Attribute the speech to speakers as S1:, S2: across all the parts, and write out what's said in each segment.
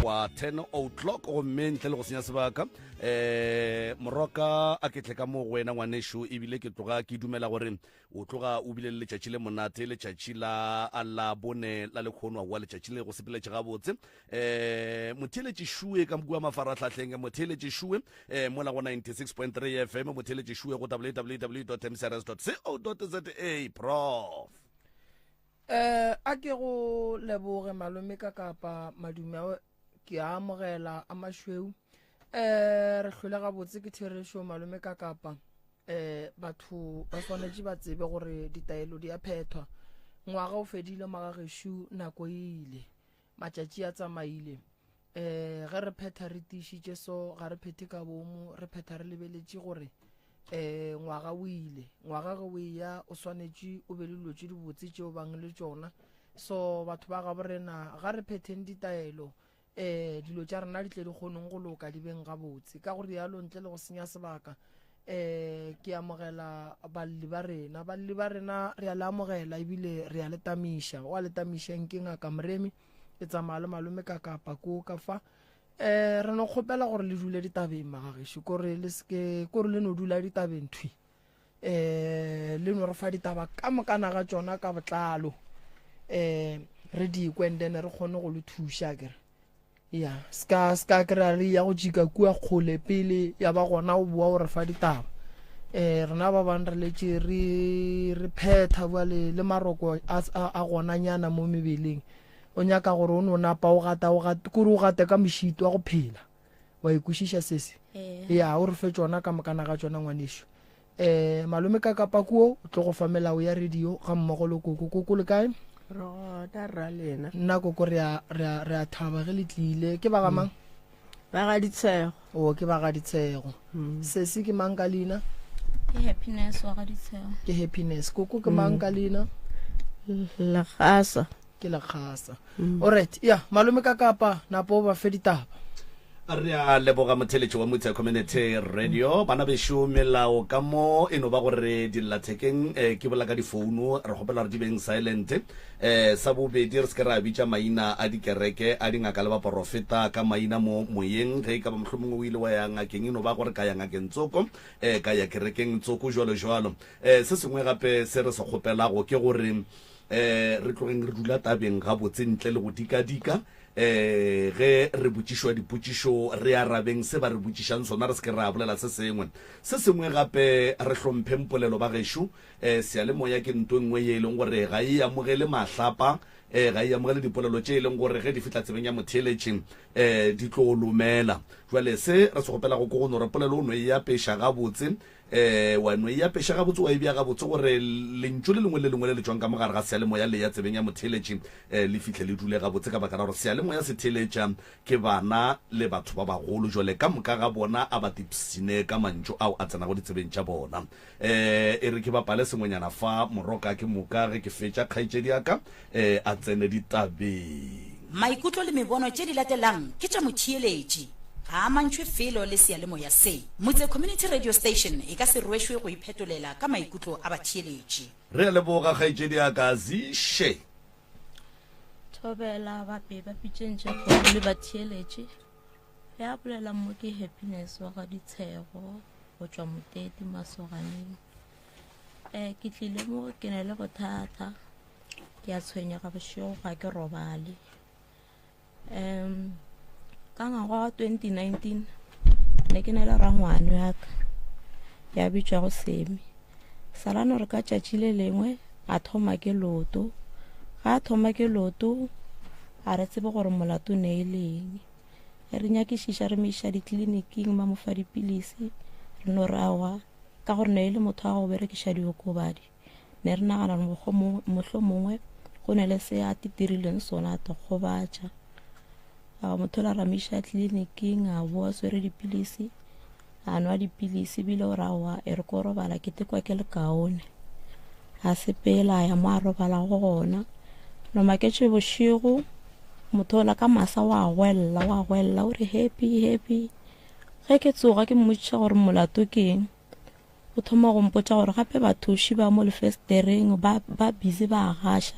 S1: wa 10 o'clock go mentle le go senya sebaka moroka a ke tle ka mo wena ngwanesho ebile ke tloga ke dumela gore o tloga o bile le letšatši le monate letšatši la bone la lekgono wa letšatši le go sepeletše gabotse motheletši šue ka bua mafaratlhatlheng motheletši šue mola go 96.3 FM motheletši šue go www.mcrs.co.za prof
S2: a ke go leboge malome ka kapa madume ke a amogela a mašweu re hlole gabotse ke theresho malome ka kapa batho ba swanetše ba tsebe gore ditaelo di a phethwa ngwaga o fedile magageshu nako ile matšatši a tsamaile ge re phetha re tišitše so ga re phethe ka bomo re phetha re lebeletše gore ngwaga o ile ngwaga ge o ya o swanetše o be le dilo tše di botse tšeo bang le tšona so batho ba ga borena ga re phetheng ditaelo dilo tša rena di tle di kgonong go loka di beng gabotse ka gore yalo ntle le go senya sebaka ke amogela balli ba rena re a le amogela ebile re a letamiša wa letamiša nke ngaka moremi e tsamaya le malome ka kapa ko ka fa re no kgopela gore le dule ditabeng magagesho kore le no dula ditabeng thwi le no re fa ditaba ka mokana ga tsona ka botlalo re di kwendene re kgone go le thuša kere ya ska kry-a re ya go jika kua kgole pele ya ba gona o bua gore fa ditaba rena ba bang re letše re phetha bua le maroko a gonanyana mo mebeleng o nyaka gore o no napa o gata kore o gate ka mošito wa go phela wa ikwešiša sese ya o re fe tsona ka mokana ga tsona ngwanesho malome ka kapa kuo o tlo go fa melao ya radio ga mmogo le koko le kae nna koko re a thaba ge le tlile ke ba ga mang
S3: ba ga ditshego
S2: o ke ba ga ditshego sese ke mang ka leina
S4: ke happiness wa ga ditshego
S2: ke happiness koko ke mang ka leina
S3: legasa
S2: ke legasa alright ya malome ka kapa napo ba fe ditaba
S1: re a leboga motheletši wa motse community radio bana besho melao ka mo e no ba gore dillathekeng ke bola ka difounu re gopela re di beng silent sa bobedi re se ke ra bitša maina a dikereke a dingaka le baporofeta ka maina mo moyeng ge ka ba mohlomongwe o ile wa ya ngakeng e no ba gore ka ya ngakeng tsoko ka ya kerekeng tsoko jalo se sengwe gape se re se kgopelago ke gore re tlogeng re dula tabeng gabotse ntle le go dika-dika ge re botšišwa dipotšišo re arabeng se ba re botšišang sona re se ke re a bolela se sengwe gape re hlompheng polelo ba gešo sealemoya ke nto nngwe ye e leng gore ga e amogele mahlapa ga e amogele dipolelo tše e leng gore ge di fitla tsebeng ya motheletšeng di tlo lomela jwale se re se gopela go ke go no re polelo o no e apeša gabotse wa no e apeša gabotse wa e bea gabotse gore lentšu le lengwe le le tšwang ka mogare ga sealemoya le ya tsebeng ya motheletšeng le fitlhe le dule gabotse ka baka la gore sealemoya se theletša ke bana le batho ba bagolo jwale ka moka ga bona a ba tipsine ka mantšo ao a tsenago ditsebeng tša bona e re ke bapale sengwenyana fa moroka ke moka ge ke fetša kgaetšedi aka a tsene ditabeng
S5: maikutlo le mebono tše di latelang ke tša motheeletši ga mantšhwe felo le sealemoya se motse community radio station e ka se rwešwe go iphetolela ka maikutlo a batheeletši
S1: re a leboga kgaetšedi aka ziše
S4: thobela bape ba pitšentše go le batheeletši ya bolela mo ke happiness wa ga ditshego go tšwa moteti masoganeng ke tlile mo ke na le bothata ke a tshwenyega bošego ga ke robale ka ngwaga wa 2019 ne ke na le rangwane yaka ya bitšwa go semi salano re ka tšatši le lengwe a thoma ke loto ga a thoma ke loto a re tsebe gore molato ne e leng re nyakišiša re meiša ditleliniking ba mo fa dipilisi re no re awa ka gore ne e le motho wa go berekiša diokobadi ne re nagana mohlomongwe go ne le se a titirileng sona a togobatša a motho la ramiša tleliniking a boa swere dipilisi a nwa dipilisi bile o rawa e re ko robala ke tekwa ke le kaone a sepela ya mo a robala go gona no maketše bošego motho la ka masa wa gwella o re happy ge ke tsoga ke mmotšiša gore molato ke eng o thoma go mpotša gore gape bathuši ba mo lefestereng ba busy ba gaša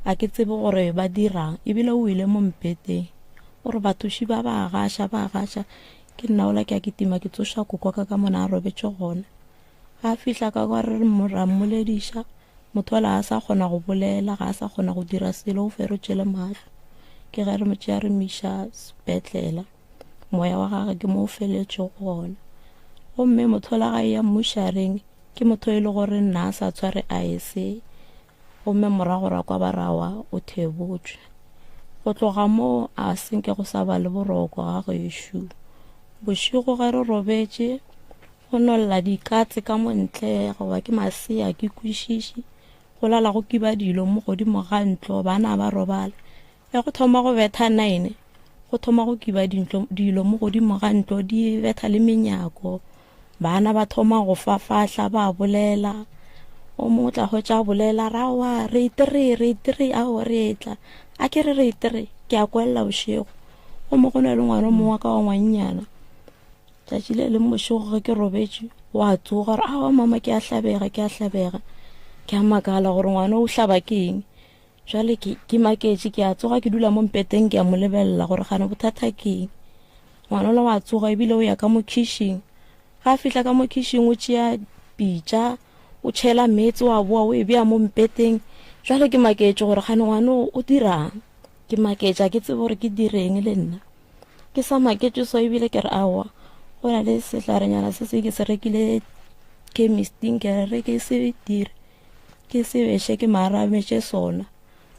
S4: a ke tsebe gore ba dirang ebile o ile mo mpeteng gore bathuši ba gaša ke nna ola ke a ketima ke tsoša koko ka mona a robetše gona ga fihla ka kwa re mmolediša motho ola a sa kgona go bolela ga a sa kgona go dira selo o ferotšele matlho ke ge re motse ya re miša sepetlela moya wa gage ke mo o feletše gona gomme motho ola ga ya mmušareng ke motho e le gore nna a sa tshware a ese gomme morago ra kwa barawa o thebotšwe go tloga mo a senke go sa ba le boroko ga gešo bošigo ge re robetše go nolla dikatse ka montle goba ke masea ke kwešiši go lala go kiba dilo mo godimo ga ntlo bana ba robala ge go thoma go betha 9 go thoma go kiba dilo mo godimo ga ntlo di betha le menyako bana ba thoma go fafahla ba bolela o mo tla go tša bolela rawa re itere a o retla a ke re itere ke a kwella bošego go mo gona le ngwana mo wa ka wa ngwannyana tšatši le mošego ge ke robetše wa tsoga re a mama ke a hlabega ke a makala gore ngwana o hlaba ke eng jwale ke maketše ke a tsoga ke dula mo mpeteng ke a mo lebelela gore gane bothata ke eng ngwana le wa tsoga ebile o ya ka mo kitchen ga fihla ka mo kitchen o tšea pitša o tšhela metsi wa boa o e bea mo mpeteng jwale ke maketše gore gane ngwana o dirang ke maketša ke tsebe gore ke direng le nna ke sa maketše so ebile ke re awa go na le sehlarenyana se ke se rekile chemisting ke re ke se dire ke se beše ke marametše sona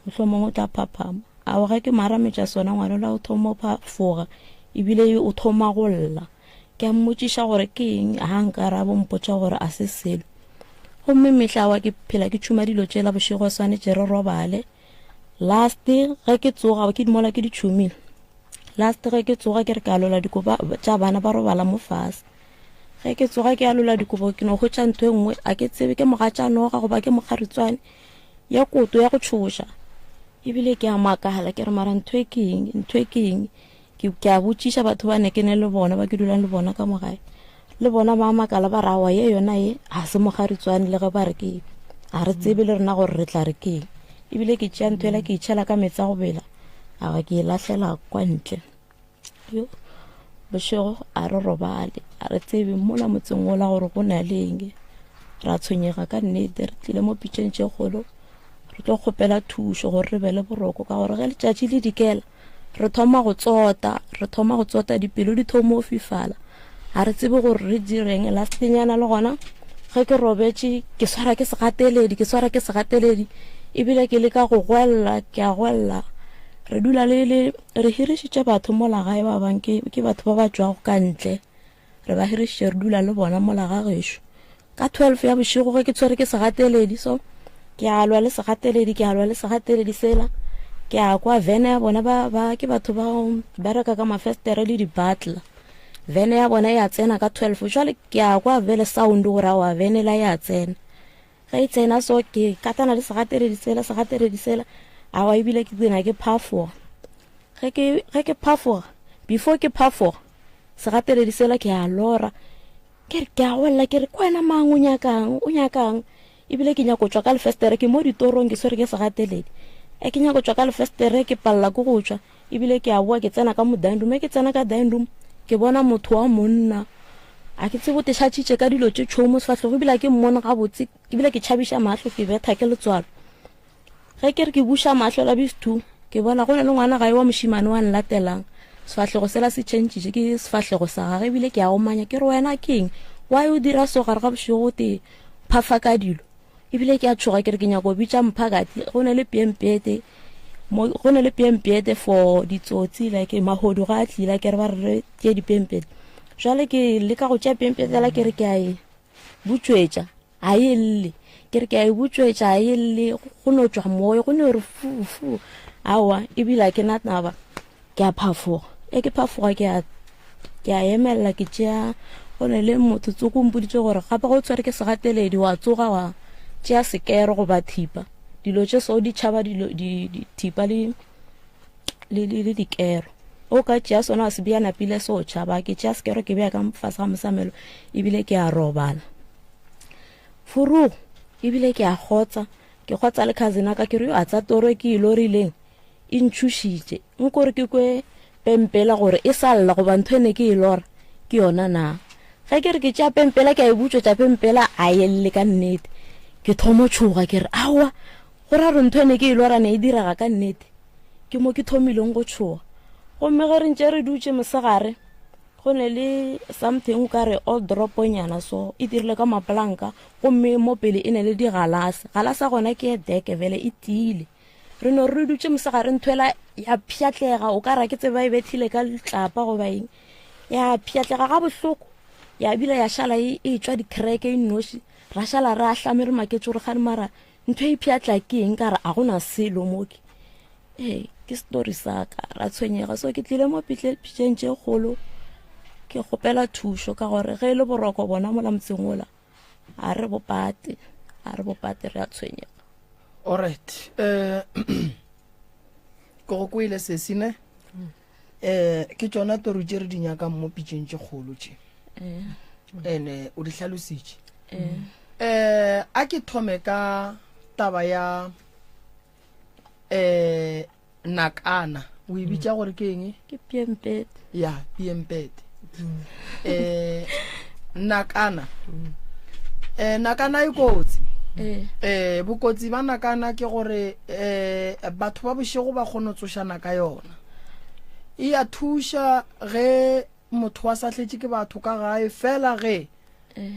S4: mohlomong o tla phaphama a ga ke marametša sona ngwana la o thoma o phafoga ebile o thoma go lla ke a mmotšiša gore ke eng a nkarabo mpotša gore a se selo gomme mehlawa ke phela ke tšhuma dilo tšela bošego swanetše re robale last ge ke tsoga ke dimola ke di tšhumile last ge ke tsoga ke re ka alola dikobo tša bana ba robala mo fase ge ke tsoga ke alola dikobo ke no go tša ntho e nngwe a ke tsebe ke mogatša noga goba ke mokgaritswane ya koto ya go tšhoša ebile ke a makala ke re mara ntho e ke eng ke a botšiša batho ba nekene le bona ba ke dulang le bona ka mogae le bona ba makala ba rawa ye yona ye a se mogaritswane le ge ba re ke a re tsebe le rena gore re tla re ke ebile ke tšea ntho ela ke itšhela ka metsa go bela a ga ke e lahlela kwa ntle yo bošego a re robale a re tsebe mola motseng o la gore go na leng ra tshwenyega ka nnete re tlile mo pitšeng tše kgolo re tlo kgopela thušo gore re be le boroko ka gore ge letšatši le dikela re thoma go tsota dipelo di thoma o fifala a re tsebe gore re direng lastenyana le gona ge ke robetše ke swara ke segateledi ebile ke le ka go gwella ke a gwella re dula le re hirišitše batho mo lagae ba bang ke batho ba ba tšwago ka ntle re ba hirišitše re dula le bona mo laga gešo ka 12 ya bošego ge ke tshwere ke segateledi so ke a lwa le segateledi sela ke a kwa vene ya bona ba ke batho ba bereka ka mafestere le di-butler vene ya bona ya tsena ka 12 jwale ke a kwa vele sound gore wa vene la ya tsena ge e tsena so ke katana le segateledi sela a wa ebile ke tsena ke phafoga ge ke phafoga before ke phafoga segateledi sela ke a lora ke a wella ke re kwena mang o nyakang ebile ke nyako tswa ka lefestere ke mo ditorong ke swere ke segateledi ke nyako tswa ka lefestere ke palla go tswa ebile ke a boa ke tsena ka mo dining room ke tsena ka dining room ke bona motho wa monna a ke tsebo te tšhatšitše ka dilo tše tšhomo sefatlhego ebile ke mmona ga botse ebile ke tšhabiša mahlo ke betha ke letswalo ge ke re ke buša mahlo la bistu ke bona go na le ngwana gae wa mošimane wa nlatelang sefatlhego sela se tšhentšitše ke sefatlhego sa gage ebile ke a omanya ke re wena keng wa o dira so gare ga bošego te phafa ka dilo ebile ke a tšhoga ke re ke nyako bitša mphakati go na le pempete for ditsotsi like mahodu ga a tlila ke re ba re tšee dipempete jwale ke le ka go tšea pempetela ke re ke a e butswetša a e lle ke re ke a e butswetša a e lle go no tswa moya go ne re fufu awa ebile ke nataba ke a phafoga ke phafoga ke a emelela ke tšea go ne le motho tsokompoditše gore gape go tsware ke segateledi wa tsoga wa tšea sekero go ba thipa dilo tše seo di tšhaba dithipa le dikero o ka tšea sona a se bea napile seo tšhaba ke tšea sekero ke bea ka fase ga mosamelo ebile ke a robala furugo ebile ke a kgotsa le cousin ka ke re yo a tsa toro ke ilorileng e ntšhušitše nkore ke kwe pempela gore e salla go bantho ene ke ilora ke yona na ga ke re ke tša pempela ke a butšo tša pempela a yelle ka nnete ke thomo tshoga ke re awa gora re ntho ene ke ilora ne e diraga ka nnete ke mo ke thomileng go tshoga gomme ge re ntše re dutše mosegare go ne le something o ka re all droponyana so e dirile ka maplanka gomme mo pele e ne le digalase galasa gona ke deke vele e tiile re no re dutše mosegare nthwela ya pšhatlega o ka ra ke tseba e bethile ka letlapa go baeng ya pšhatlega ga bohloko ya bila ya šala e tšwa dikreke e noši ra šala re a hlame re maketse gore gane mara ntho e pšhatla ke eng ka re a gona selo moke ke story sa ka ra tshwenyega so ke tlile mo pitšeng tše kgolo ke kgopela thušo ka gore ge e le boroko bona mola motseng ola a re bopate re a tshwenyega
S2: alright go kwele se sine ke tsona toro tše re di nyakang mo pitšeng tše kgolo tše ene o di hlalositše a ke thome ka taba ya nakana o e bitša gore ke eng
S4: ke piempete
S2: ya piempete nakana nakana e kotsi bokotsi ba nakana ke gore batho ba bošego ba kgone tsošana ka yona e a thuša ge motho wa sa tletše ke batho ka gae fela ge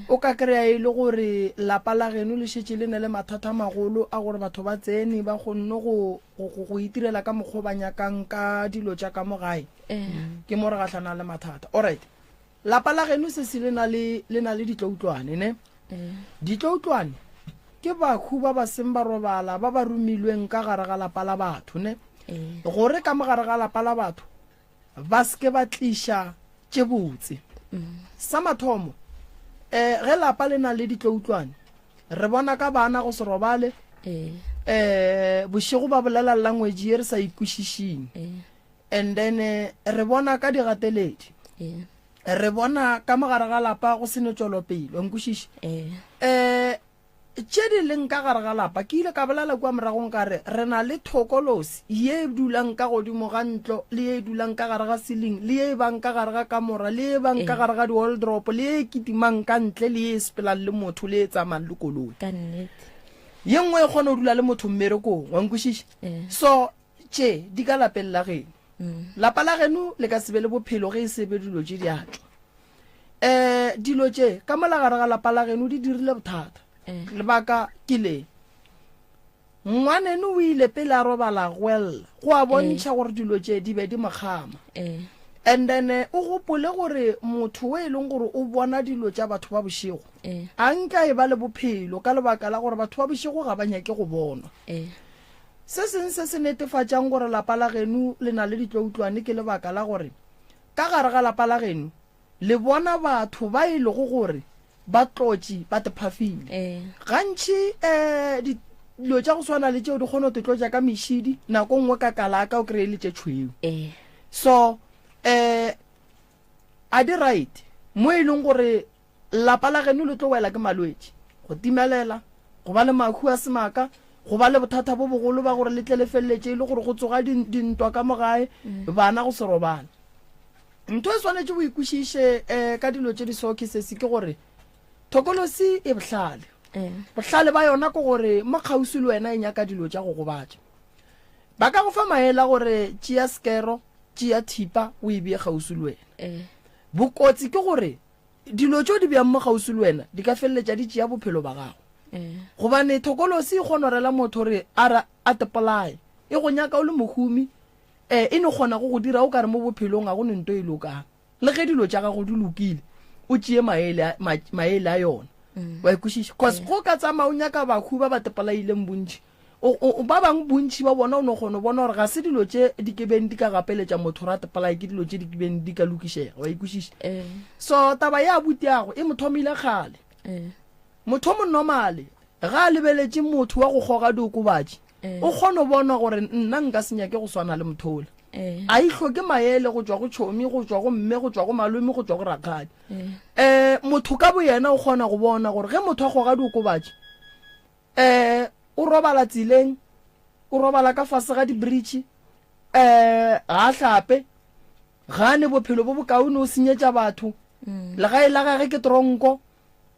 S2: o ka kry-a e le gore lapa la geno le šetše le ne le mathata magolo a gore batho ba tsene ba kgonne go itirela ka mokgwa ba nyakang ka dilo tša ka mo gae ke mo re gahlana le mathata alright lapa la geno se se le na le ditloutlwane ne ditloutlwane ke bakhu ba ba seng ba robala ba ba romilweng ka gare ga lapa la batho ne gore ka mo gare ga lapa la batho ba ske ba tliša tše botse sa mathomo ge lapa le na le ditloutlwane re bona ka bana go se robale bošego ba bolela language ye re sa ikwešišing and then re bona ka digateledi re bona ka mogare ga lapa go sene tšwelopele wa nkwešiše tše di leng ka gare ga lapa ke ile ka bolela kua moragong ka re na le thokolosi ye e dulang ka godimo ga ntlo le ye e dulang ka gare ga ceiling le ye e bang ka gare ga kamora le ye e bang ka gare ga di-waldrop le ye e kitimang ka ntle le ye e sepelang le motho le e tsamang le koloi ye nngwe e kgone go dula le motho mmerekong wa nkwešiše so tše di ka lapeng la geno lapa la geno le ka sebe le bophelo ge e sebe dilo tše diatla dilo tše ka mola gare ga lapa la geno di dirile bothata lebaka ke le ngwaneno o ile pele a robala gwella go a bontšha gore dilo tše di be di makgama and then o gopole gore motho o e leng gore o bona dilo tša batho ba bošego a nka e ba le bophelo ka lebaka la gore batho ba bošego ga ba nyake go bonwa se seng se se netefatšang gore lapa la geno le na le ditloutlwane ke lebaka la gore ka gare ga lapa la geno le bona batho ba e lego gore ba tlotše ba tephafile gantši dilo tša go swana le tšeo di kgone go tetlotša ka mešidi nako nngwe ka kalaka o kry-e le tše tšhweu so a di right mo e leng gore lapa la geno le tlo wela ke malwetši go timelela go ba le mahu a semaka go ba le bothata bo bogolo ba gore le tle le feleletše e le gore go tsoga dintwa ka mo gae bana go se robana ntho e swanetše bo ikwešiše ka dilo tše di sokisesi ke gore thokolosi e bohlale ba yona ke gore mo kgausi le wena e nyaka dilo tša go gobatša ba ka go fa maela gore tšea skero tšea thipa o e bee kgausi le wena bokotsi ke gore dilo tšeo di beang mo kgausi le wena di ka feleletša di tšea bophelo ba gago gobane thokolosi e kgona rela motho re a tepolae e go nyaka o le mohumi e ne kgona go dira o ka re mo bophelong a go ne nto e lokang le ge dilo tša gago di lokile o tšee maele a yona wa ikwešiša cause go ka tsamaya o nyaka bakhu ba ba tepolaileng bontši ba bangwe bontši ba bona o ne kgone bona gore ga se dilo tše di kebeng di ka gapeletša motho ra tepolae ke dilo tše di kebeng di ka lokišega wa ikwešiša so taba ya butiago e mothomile kgale motho monomale ga a lebeletše motho wa go kgoga diokobatši o kgone bona gore nna nka se nyake go swana le mothola a ihloke maele go tšwa go tšhomi go tšwa go mme go tšwa go malome go tšwa go rakgadi motho ka bo yena o kgona go bona gore ge motho a kgoga diokobatši o robala tseleng o robala ka fase ga di-bridge ga hlape gane bophelo bo bokaone o senyetša batho legae la gage ke tronko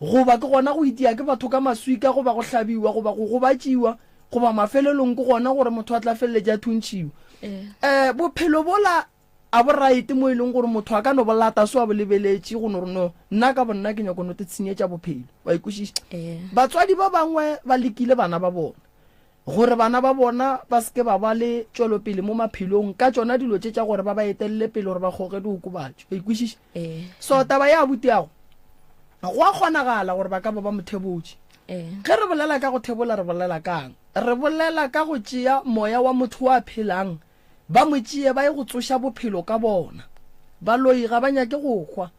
S2: goba ke gona go itia ke batho ka maswika goba go hlabiwa goba go gobatšiwa goba mafelelong ke gona gore motho a tla feleletša thuntšhiwa bophelo bola a boraete mo e leng gore motho a ka no bolata so a bo lebeletše go nore no nna ka bonna ke nyako no te tshenyetša bophelo wa ikwešiša batswadi ba bangwe ba lekile bana ba bona gore bana ba bona ba seke ba ba le tšwelopele mo maphelong ka tšona dilo tše tša gore ba ba etelele pele gore ba goge diokobatšo wa ikwešiša so taba ya butiago go a kgonagala gore ba ka ba ba mothebotše ge re bolela ka go thebola re bolela kang re bolela ka go tšea moya wa motho wa phelang ba mo tšee ba ye go tsoša bophelo ka bona ba loi ga ba nyake go hwa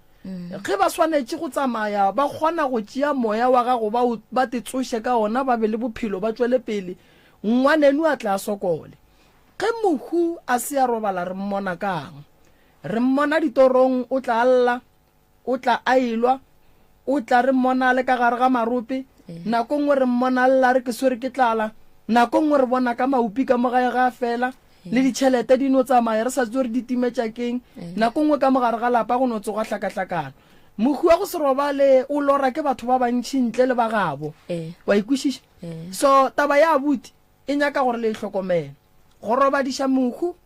S2: ge ba swanetše go tsamaya ba kgona go tšea moya wa gago ba te tsoše ka ona ba be le bophelo ba tšwele pele ngwaneno a tla sokole ge mohu a se a robala re mmona kang re mmona ditorong o tla alla o tla ailwa o tla re mmona le ka gare ga marope nako nngwe re mmona alla re ke swere ke tlala nako nngwe re bona ka maupi ka mogae ga fela le ditšhelete di no tsamaya re sa tse re di timetša keng nako nngwe ka mogare ga lapa go no tsoga hlakahlakana mohu wa go se robale o lora ke batho ba bantšhi ntle le ba gabo wa ikwešiša so taba ya abuti e nyaka gore le ihlokomele go robadiša mohu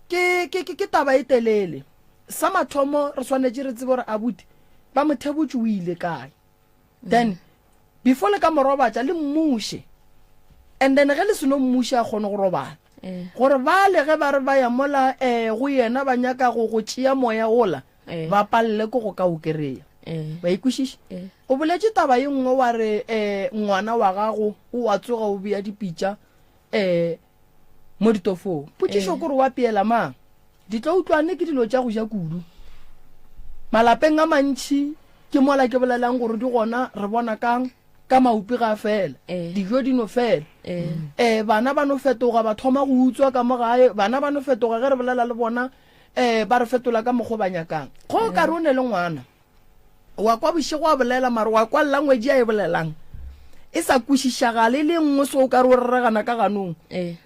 S2: ke taba e telele sa mathomo re swanetše re tsebe gore abuti ba mothebotse o ile kae then before le ka morobatša le mmuše and then ge le seno mmuše a kgone go robala gore ba le ge ba re ba ya mola go yena ba nyaka go tšea moya gola ba palle ko go ka o kereya ba ikwešiša o boletše taba ye nngwe wa re ngwana wa gago o a tsoga o bea dipitša mo ditofong potšišo kore wa peela mang di tlo utlwane ke dilo tša go ja kudu malapeng a mantšhi ke mola ke bolelang gore di gona re bona kang ka maupi ga fela dijo di no fela bana ba no fetoga ba thoma go utswa ka mogae bana ba no fetoga ge re bolela le bona ba re fetola ka mokgo ba nyakang go ka re o ne le ngwana wa kwa bošego a bolela mare wa kwa langwedi a e bolelang e sa kwešišagale le nngwe se o ka re o reregana ka ganong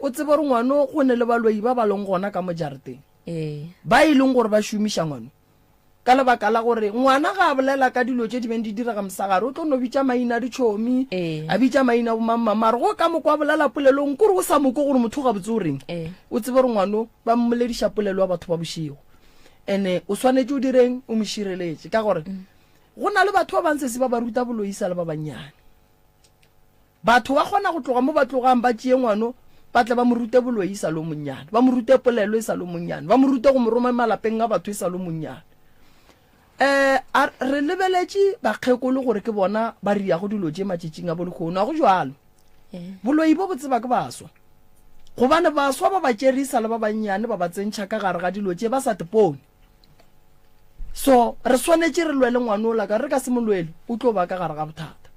S2: o tsebe gore ngwano go ne le baloi ba ba leng gona ka mo jareteng ba e leng gore ba šomiša ngwano ka lebaka la gore ngwana ga a bolela ka dilo tše di beng di diraga mosagare o tlo no bitša maina ditšhomi a bitša maina bomamma mare go ka moko a bolela polelong kore o sa moko gore motho ga botse o reng o tsebe gore ngwano ba mmolediša polelo wa batho ba bošego and-e o swanetse o direng o mošireletše ka gore go na le batho ba bantsese ba ba ruta boloisa le ba bannyane batho ba kgona go tloga mo ba tlogang ba tšee ngwano ba tla ba mo rute boloisa lo monnyane ba mo rute polelo e sa lo monnyane ba mo rute go mo roma malapeng a batho e sa lo monnyane re lebeletše bakgekolo gore ke bona ba ria go dilo tše matšitšing a bolekgono a go jalo boloi bo botseba ke baswa gobane baswa ba ba tšerisa le ba bannyane ba ba tsentšha ka gare ga dilo tše ba sa tepone so re swanetše re lwele ngwanola ka re ka se molwele o tlo ba ka gare ga bothata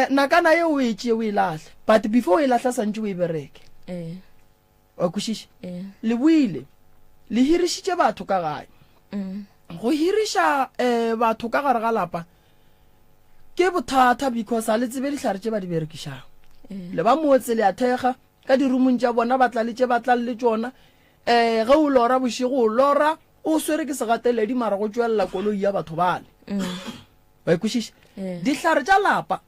S2: nakana ye o e tšee o e lahle but before o e lahla santse o e bereke wa kwešiša le buile le hirišitše batho ka gae go hiriša batho ka gare ga lapa ke bothata because a le tsebe dihlare tše ba di berekišang le ba motse le a thekga ka dirumong tša bona ba tla le tšona ge o lora bošego o lora o swere ke segateledi mara go tšwelela koloi ya batho bale ba ikwešiša dihlare tša lapa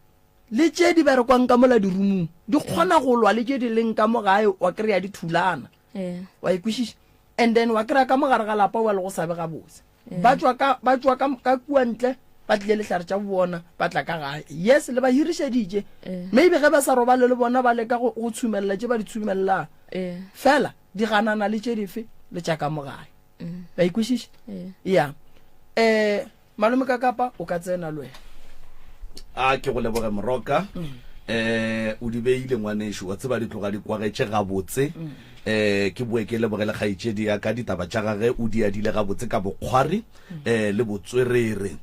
S2: le tše di berekwang ka mola dirumong di kgona go lwa le tše di leng ka mo gae wa kry-a dithulana wa ikwešiša and then wa kry-a ka mogare ga lapa wa le go sabe gabotse ba tswa ka kua ntle ba tlile lehlare tša bona ba tla ka gae yes le ba hirišeditše maybe ge ba sa robale le bona ba leka go tshumelela tše ba di tshumelelago fela di ganana le tše dife le tša ka mogae ba ikwešiša ya malome ka kapa o ka tsena le wena
S1: a ke go leboge moroka o di beile ngwanešo wa tseba di tloga di kwagetše gabotse ke bue ke lebogele kgaetšedi ya ka ditaba tša gage o di adile gabotse ka bokgwari le botswerere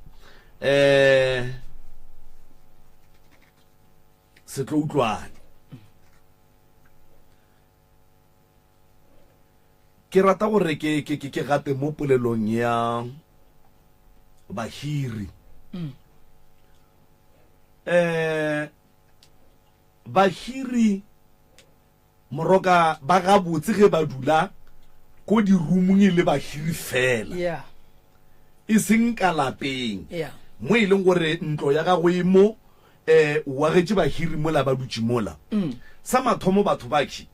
S1: se tlo utlwane ke rata gore ke gate mo polelong ya bahiri bahiri moroka ba gabotse ge ba dula ko di roomong le bahiri fela
S2: yeah
S1: e seng ka lapeng
S2: yeah
S1: mo e leng gore ntlo ya gago e mo wa getse bahiri mo la ba dutse mola sa mathomo batho ba ki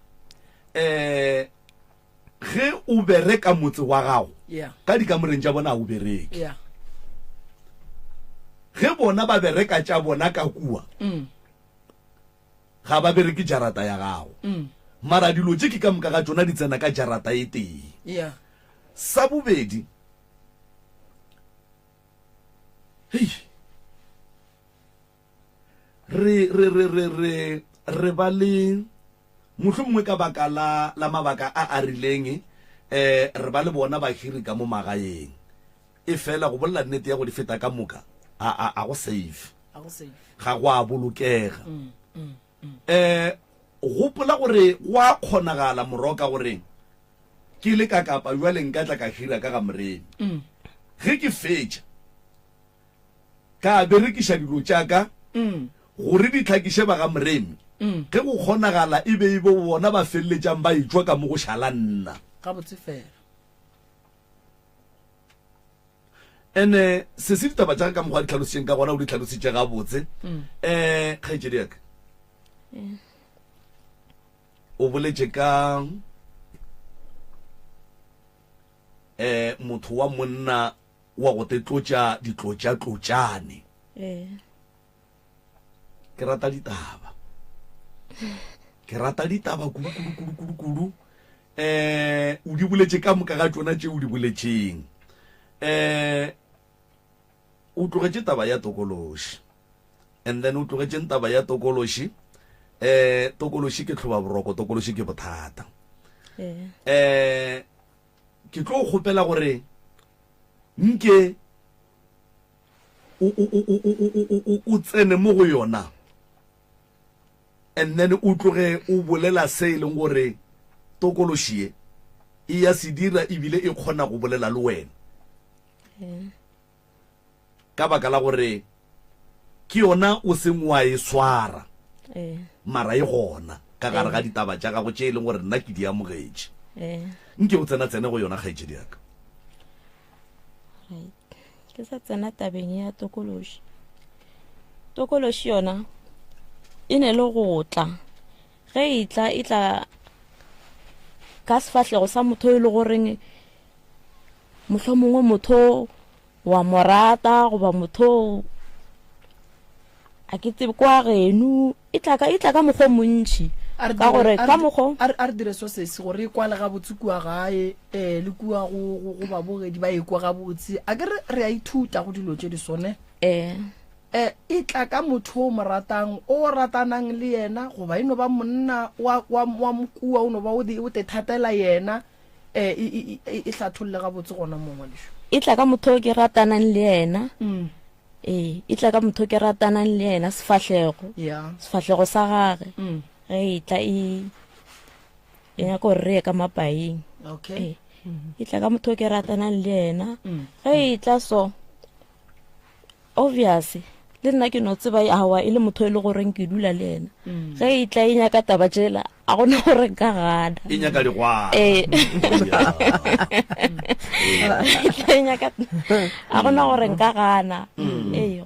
S1: ge o bereka motse wa gago
S2: yeah
S1: ka dikamoreng tša bona o bereke
S2: yeah
S1: ge bona ba bereka tša bona ka kua ga ba bereke jarata ya gago mara dilo tše ke ka moka ga tsona di tsena ka jarata e teng
S2: yeah
S1: sa bobedi hey re ba le mohlomongwe ka baka la mabaka a rileng re ba le bona bahiri ka mo magaeng e fela go bolla nnete ya go di feta ka moka a go safe ga go a bolokega gopola gore wa kgonagala moroka gore ke le ka kapa jwale nka tla ka hira ka ga moremi ge ke fetša ka berekiša dilo tšaka gore di tlhakiše ba ga moremi ge go kgonagala e be bona ba feleletšang ba etswa ka mo go šala nna
S2: ga botse fela
S1: ene se se ditaba tša ka mokgwa di tlhalositšeng ka gona o di tlhalositše ga botse kgaetšedi yaka o boletše ka motho wa monna wa go tetlotša ditlotšane ke rata ditaba kudu o di boletše ka moka ga tsona tše o di boletšeng o tlogetše taba ya tokološi and then o tlogetšeng taba ya tokološi tokološi ke tlhoba boroko tokološi ke bothata ke tlo go kgopela gore nke o tsene mo go yona and then o tloge o bolela se e leng gore tokološi e ya se dira ebile e kgona go bolela le wena ka baka la gore ke yona o seng wa e swara mara e gona ka gare ga ditaba tša gago tše e leng gore nna ke di amogetše nke o tsena go yona kgaetšedi yaka
S4: ke sa tsena tabeng ya tokološi yona e ne le go tla ge e tla ka sefatlhego sa motho e le goreng mohlomongwe motho wa morata goba motho a ke tsebe kwa geno e tla ka mokgwa montši ka gore ka mokgwa
S2: a re dire so sese gore e kwale ga botse kua gae le kua go babogedi ba ekwa ga botse a ke re a ithuta go dilo tše di sone e tla ka motho o mo ratang o ratanang le yena goba eno ba monna wa mokua o no ba o te thatela yena e hlatholle ga botse gona mongwe lesho
S4: e tla ka motho o ke ratanang le yena e tla ka motho o ke ratanang le yena sefatlhego sa gage ge e tla e nyaka gore re ye ka mapaeng e tla ka motho o ke ratanang le yena ge e tla so obviously le nna ke no tseba awa e le motho e le goreng ke dula le yena ge e tla e nyaka taba tšela a gona gore ka gana
S1: e nyaka digwana
S4: a gona gore nka gana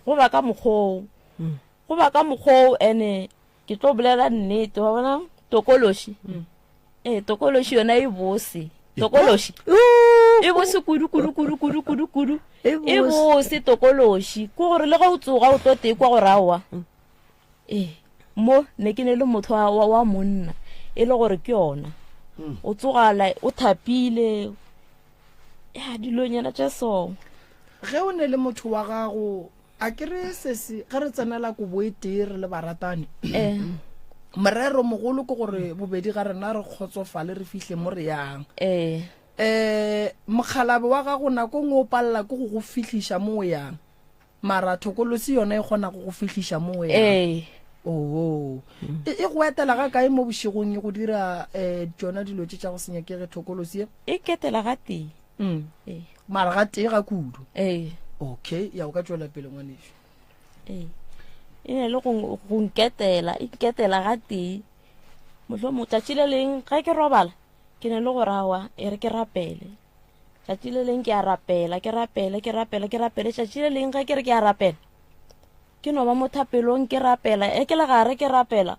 S4: go ba ka mokgwoo ene ke tlo bolela nnete wa bona tokološi tokološi yona e bose tokološi e bose kudu e bose tokološi ko gore le ga o tsoga o tlo tekwa gore aowa mo ne ke ne le motho wa monna e le gore ke yona o tsogala o thapile ya dilonyana tša song
S2: ge o ne le motho wa gago a ke re sese ge re tsenela ko boetee re le baratane morero mogolo ke gore bobedi ga rena re kgotsofale re fihle mo re yang mokgalabe wa gago nako ngwe o palela ke go fitlhiša mo o yang mara thokolosi yona e kgona go fitlhiša mo o yang e go etela ga kae mo bošegong e go dira tsona dilo tše tša go senyakege thokolosi
S4: e ketela ga tee
S2: mara ga tee ga kudu okay ya o ka tšwela pele ngwanešo
S4: e ne le go nketela ga tee mohlomongwe tšatši le leng ga ke robala ke ne le gore awa e re ke rapele tšatši le leng ke a rapela tšatši le leng ga ke re ke a rapela ke no ba mo thapelong ke rapela ke le gare ke rapela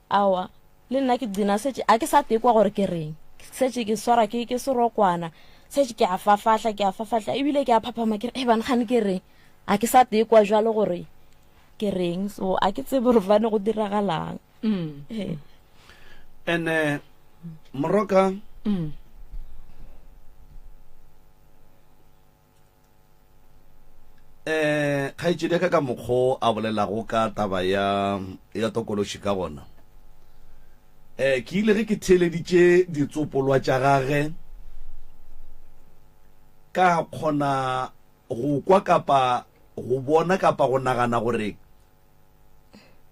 S4: awa le nna ke dina setse a ke sa tekwa gore ke reng setse ke swara ke serokwana setse ke a fafahla ebile ke a phaphama ke re bana gane ke reng a ke sa tekwa jalo gore ke reng so a ke tsebe gore fane go diragalang
S1: and Moroka khaitsedi ka mokgo a bolelago ka taba ya tokološi ka gona ke ile ge ke theleditše ditsopolwa tša gage ka kgona go kwa kapa go bona kapa go nagana gore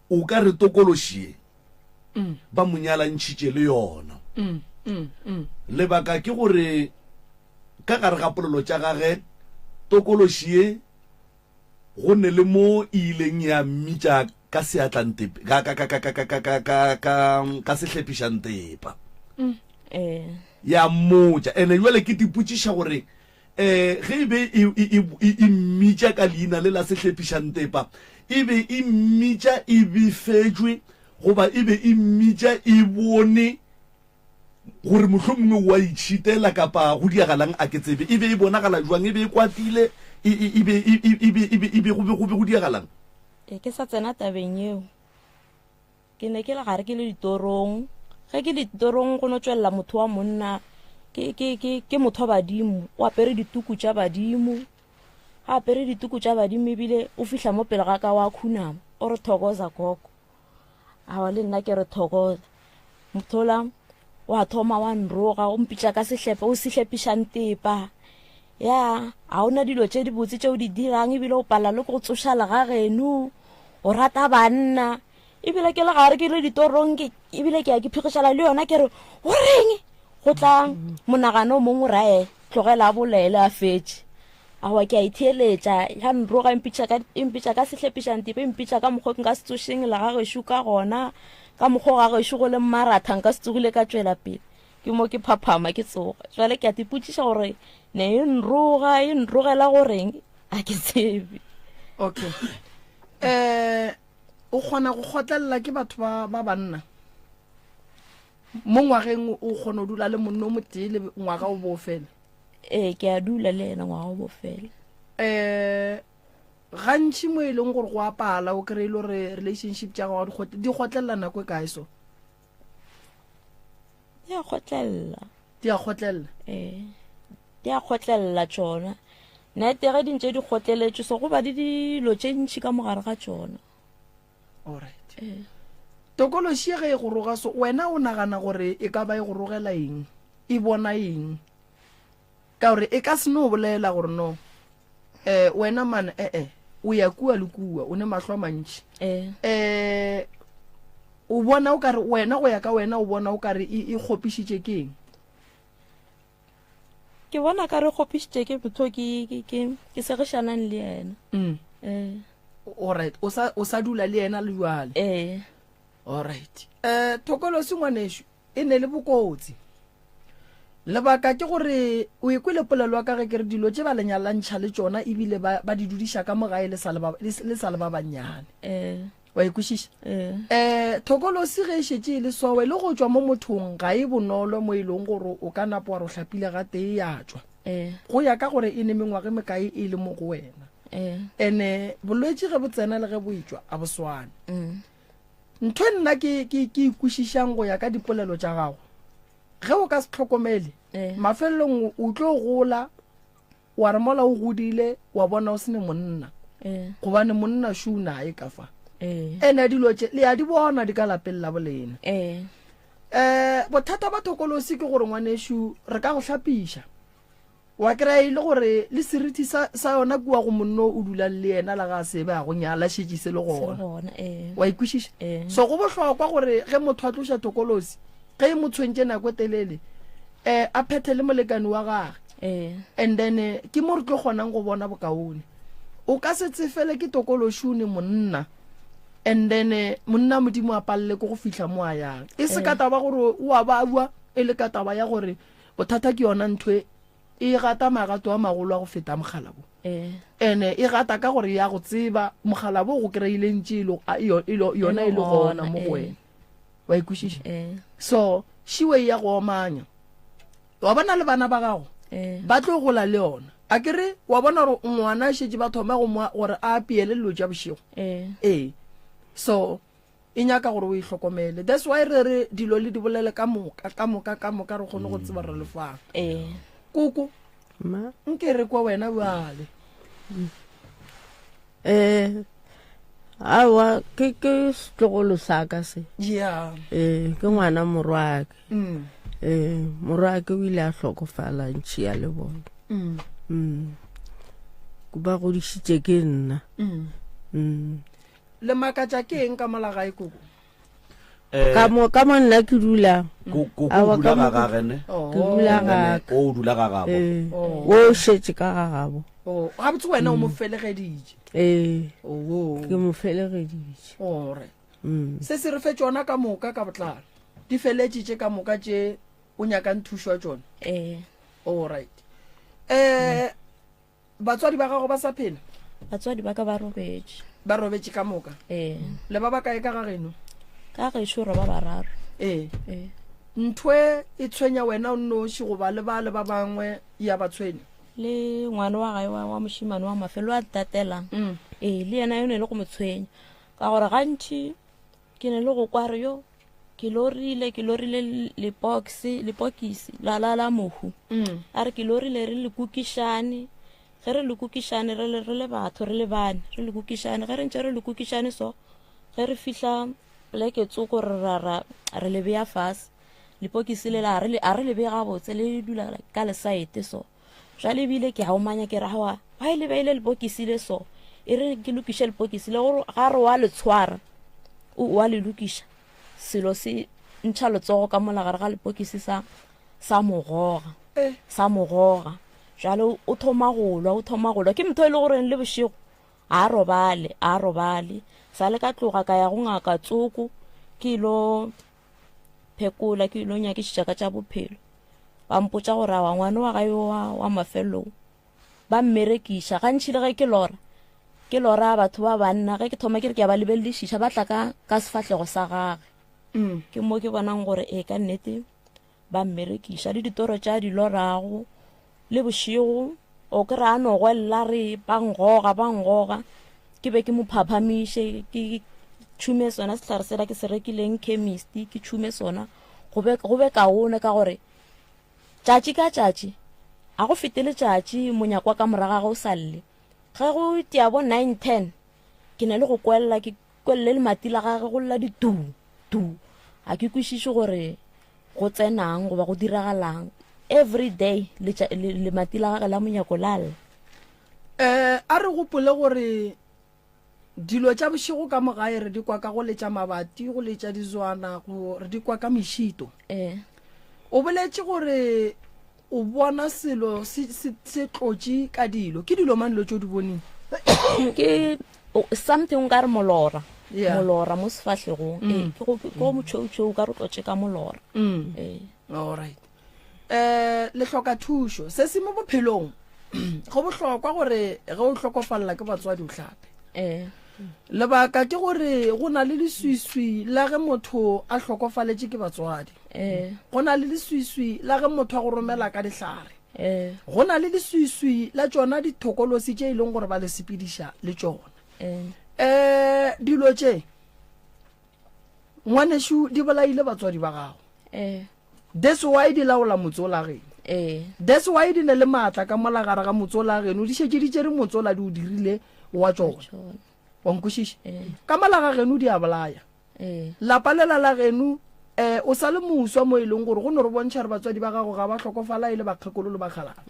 S1: o ka re tokološi ba monyalantšhitše le yona lebaka ke gore ka gare ga polelo tša gage tokološi ye go ne le mo ileng ya mmitša ka seatlantepe ka sehlepišang tepa ya mmotša ene jale ke dipotšiša gore ge e be e mmitša ka leina le la sehlepišang tepa e be e mmitša e befetšwe goba e be e mmitša e bone gore mohlomongwe wa itšhitela kapa go diagalang a ke tsebe e be e bonagala jwang e be e kwatile e be go diagalang
S4: ke sa tsena tabeng eo ke ne ke le gare ke le ditorong ge ke le ditorong go no tswelela motho wa monna ke motho wa badimo o apere dituku tša badimo ga apere dituku tša badimo ebile o fihla mo pele ga ka wa khunama o re thokoza koko awa le nna ke re thokoza mothola wa thoma wa nroga o mpitša ka sehlepe o sehlepišang tepa ya a ona dilo tše di botse tšeo di dirang ebile o pala le go tsošala ga geno o rata banna ebile ke le gare ke le ditorong ebile ke ya ke phigišala le yona ke re o reng go tla monagano o mongwe rae tlogela a bolele a fetše awa ke a itheeletša ya nroga empitša ka sehlepišang tepa empitša ka mokgwa ke nka se tsošeng le ga gešo ka gona ka mokgwa ga gešo go le mmaratha nka se tsogile ka tšwela pele ke mo ke phaphama ke tsoga jale ke a tipotšiša gore ne e nrogela goreng a ke tsebe
S2: okay o kgona go kgotlelela ke batho ba banna mo ngwageng o kgona go dula le monno o motee le ngwaga o bo fela
S4: ke a dula le ena ngwaga o bo fela
S2: gantši mo e leng gore go apala o kry-ile gore relationship tša gago di kgotlelela nako e kae so
S4: di a kgotlelela
S2: di a
S4: kgotlelela tšona nnete ge dintše di kgotleletše so go ba di dilo tše ntšhi ka mogare ga tšona
S2: alright tokološi ge e go roga so wena o nagana gore e ka ba e go rogela eng e bona eng ka gore e ka se no bolela gore no wena man o ya kua le kua o ne mahlo a mantši o bona o kare wena go ya ka wena o bona o kare e kgopišitše ke eng
S4: ke bona ka re kgopišitše ke motho ke segišanang le yena
S2: alright o sa dula le yena le jwale alright thokolosi ngwanešo e ne le bokotsi lebaka ke gore o ekwile polelo wa ka ge ke re dilo tše ba lenyalantšha le tšona ebile ba di dudiša ka mogae le sa le ba bannyane wa ekwešiša thokolosi ge e šetše e le sowe le go tšwa mo mothong ga e bonolo mo e leng gore o ka napa wa re o hlapile ga tee ya tšwa go ya ka gore e ne mengwage mekae e le mo go wena ene bolwetši ge bo tsena le ge bo itšwa a bo swane ntho nna ke ikwešišang go ya ka dipolelo tša gago ge o ka se tlhokomele mafelelong o tlo gola wa re mola o godile wa bona o se ne monna gobane monna shu nae ka fa ene dilo tše le ya di bona di ka lapeng la bolena bothata ba thokolosi ke gore ngwanešo re ka go hlapiša wa kry-a ile gore le seriti sa yona kua go monno o dulang le yena la ga sebe a go nyala šetše se le gona wa ikwešiša so go bohlokwa gore ge motho a tloša thokolosi ge e mo tshwentše nako telele a phethe le molekani wa gage and then ke mo re tlo kgonang go bona bokaone o ka se tsefele ke tokološi o ne monna and then monna modimo a palele ko go fihla mo a yang e se ka taba gore o a ba bua e le ka taba ya gore bothata ke yona ntho e gata magato a magolo a go feta mogala bo ene e gata ka gore ya go tseba mogala bo go kry-ileng tse yona e le gona mo go wena wa ikušiša so shiwe ya go omanya wa bona le bana ba gago ba tlo gola le yona a kere wa bona gore ngwana a šetse ba thoma gore a apeele lelo tša bošego so e nyaka gore o e hlokomele that's why re dilo le di bolele ka moka re kgone go tseba re lefang koko nke re kwa wena bale
S3: awa ke setlogolo sa ka se
S2: yeah
S3: ke ngwana morwake morwake o ile a hlokofala ntši ya le bona ko ba godisitše ke nna
S2: le makatša ke eng ka malagae koko
S3: ka mo nna ke dula
S1: Ko dula ga gagene
S3: ke dula ga
S1: o dula ga gabo
S3: o šetše ka ga gabo
S2: ga botse wena o mo felegeditše
S3: ke mo felegeditše
S2: alright se se re fe tšona ka moka ka botlalo di feletšitše ka moka tše o nyakang thušwa tšona alright batswadi ba gago ba sa phela
S4: batswadi ba ka ba robetše
S2: ka moka le ba ba kae ka ga geno
S4: ka gešo ba bararo
S2: ntwe e tshwenya wena o nnoši goba le ba bangwe ya ba tshwene
S4: le ngwana wa gae wa mošimane wa mafelo a tatelang le yena yone le go mo tshwenya ka gore gantši ke ne le go kware yo ke lorile lepokisi la mohu a re ke lorile re le kukišane ge re le kukišane re le batho re le bane re le kukišane ge re ntše re le kukišane so ge re fihla pleke tsoko re le beya fase lepokisi le a re le beya gabotse le dula ka lesaete so jale ebile ke gaomanya ke rawa wa ile beile lepokisi le so e re ke lokiša lepokisi le gore ga re wa le tshwara wa le lokiša selo se ntšha letsogo ka molagare ga lepokisi sa mogoga jale o thoma golwa ke motho e le goreng le bošego a robale sa le ka tloga ka ya go ngaka tsoko ke ilo phekola ke ilo nyakišiša ka tša bophelo ba mpotša gore wa ngwana wa gae wa mafelong ba mmerekiša gantši le ge ke lora batho ba banna ge ke thoma ke re ke ya ba lebeledišiša ba tla ka sefatlego sa gage ke mo ke bonang gore ka nnete ba mmerekiša le ditoro tša di lorago le bošego o ke re a no gwelela re bangoga ke be ke mo phaphamiše ke tšhume sona sehlare sela ke se rekileng chemist ke tšhume sona go be kaone ka gore tšatši ka tšatši a go fetele tšatši monyakwa ka moraga go salle ge go tia bo 9-10 ke ne le go ke kwelele le mati la gage go lla tu a ke kwešiše gore go tsenang goba go diragalang every day le mati la gage la monyako lalla
S2: a re gopole gore dilo tša bošego ka mogae re di kwa ka go letša mabati go letša dizwana re di kwa ka mešito o boletše gore o bona selo se tlotše ka dilo ke dilo mang dilo tšo di boneng
S4: ke something ka re molora mo sefahlegong ke go motšhoutšhou ka re tlotše ka molora
S2: alright le hloka thušo se se mo bophelong go bohlokwa gore ge o hlokofalela ke batswadi o hlape lebaka ke gore go na le leswiswi la ge motho a hlokofaletše ke batswadi go na le leswiswi la ge motho a go romela ka dihlare go na le leswiswi la tšona dithokolosi tše e leng gore ba le sepediša le tšona dilo tše ngwanešo di bolaile batswadi ba gago that's why di laola motse o la geno that's why di ne le maatla ka molagare ga motse o la geno di šetse di tšere motse o la di o dirile wa tšona wa nkwešiša ka malaga geno di a bolaya lapa lela la geno o sa le moswa mo e leng gore go ne re bontšha re batswadi ba gago ga ba tlhokofala e le bakgekolo le bakgalana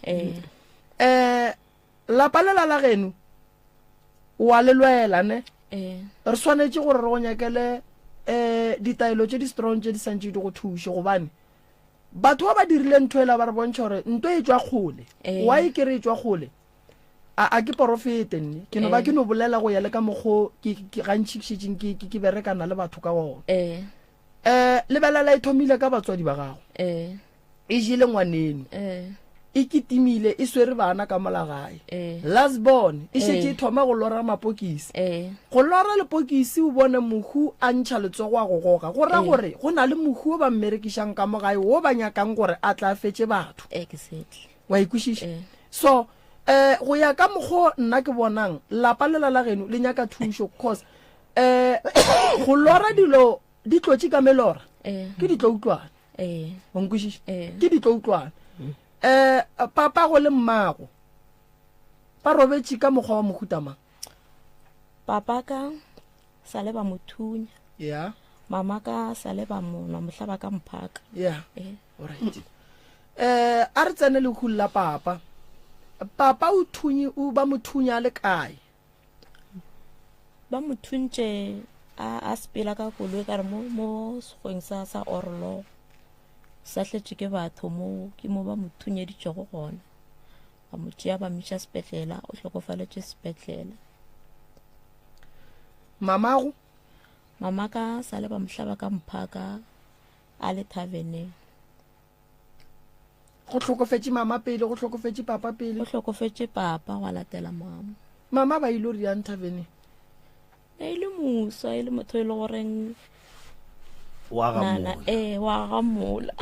S2: lapa lela la geno wa le lwelane re swanetše gore re go nyakele ditaelo tše di strong tše di santše di go thuše gobane batho ba ba dirile ntho ela ba re bontšha gore ntho e tswa kgole wa e kere e tswa kgole a ke porofete nne ke no ba ke no bolela go ya le ka mokgo ke gantšhi šetšeng ke berekana le batho ka gona lebelela e thomile ka batswadi ba gago e jile ngwaneno e kitimile e swere bana ka molagae last born e shetse e thoma go lora mapokisi go lora lepokisi o bone mohu a ntšha letsogo a go goga go ra gore go na le mohu o ba mmerekišang ka mogae o ba nyakang gore a tla fetse batho wa ikwešiša so go ya ka mokgwa nna ke bonang lapa lela la geno le nyaka thušo cause go lora dilo di tlotse ka melora ke di tlo utlwana wa nkwešiša ke di tlo utlwana papa go le mmago ba robetse ka mokgwa wa mohutamang
S4: papa ka sale ba mothunya mama ka sale ba mona mohlaba ka mphaka
S2: alright a re tsene le khulla papa o thunyi o ba mothunya le kae
S4: ba mothuntse a spela ka kolwe ka re mo segweng sa orlo sa tletse ke batho mo ke mo ba mothunyeditse go gona ba motšea ba mmitša sepetlela o hlokofaletse sepetlela
S2: mama
S4: ka sale ba mohlaba ka mphaka a le thaveneng
S2: go tlhokofetse mama pele go tlhokofetse papa pele
S4: go tlhokofetse papa wa latela
S2: mama ba ile ri yang thaveneng
S4: e le musa e le motho e le goreng
S1: wa
S4: gamola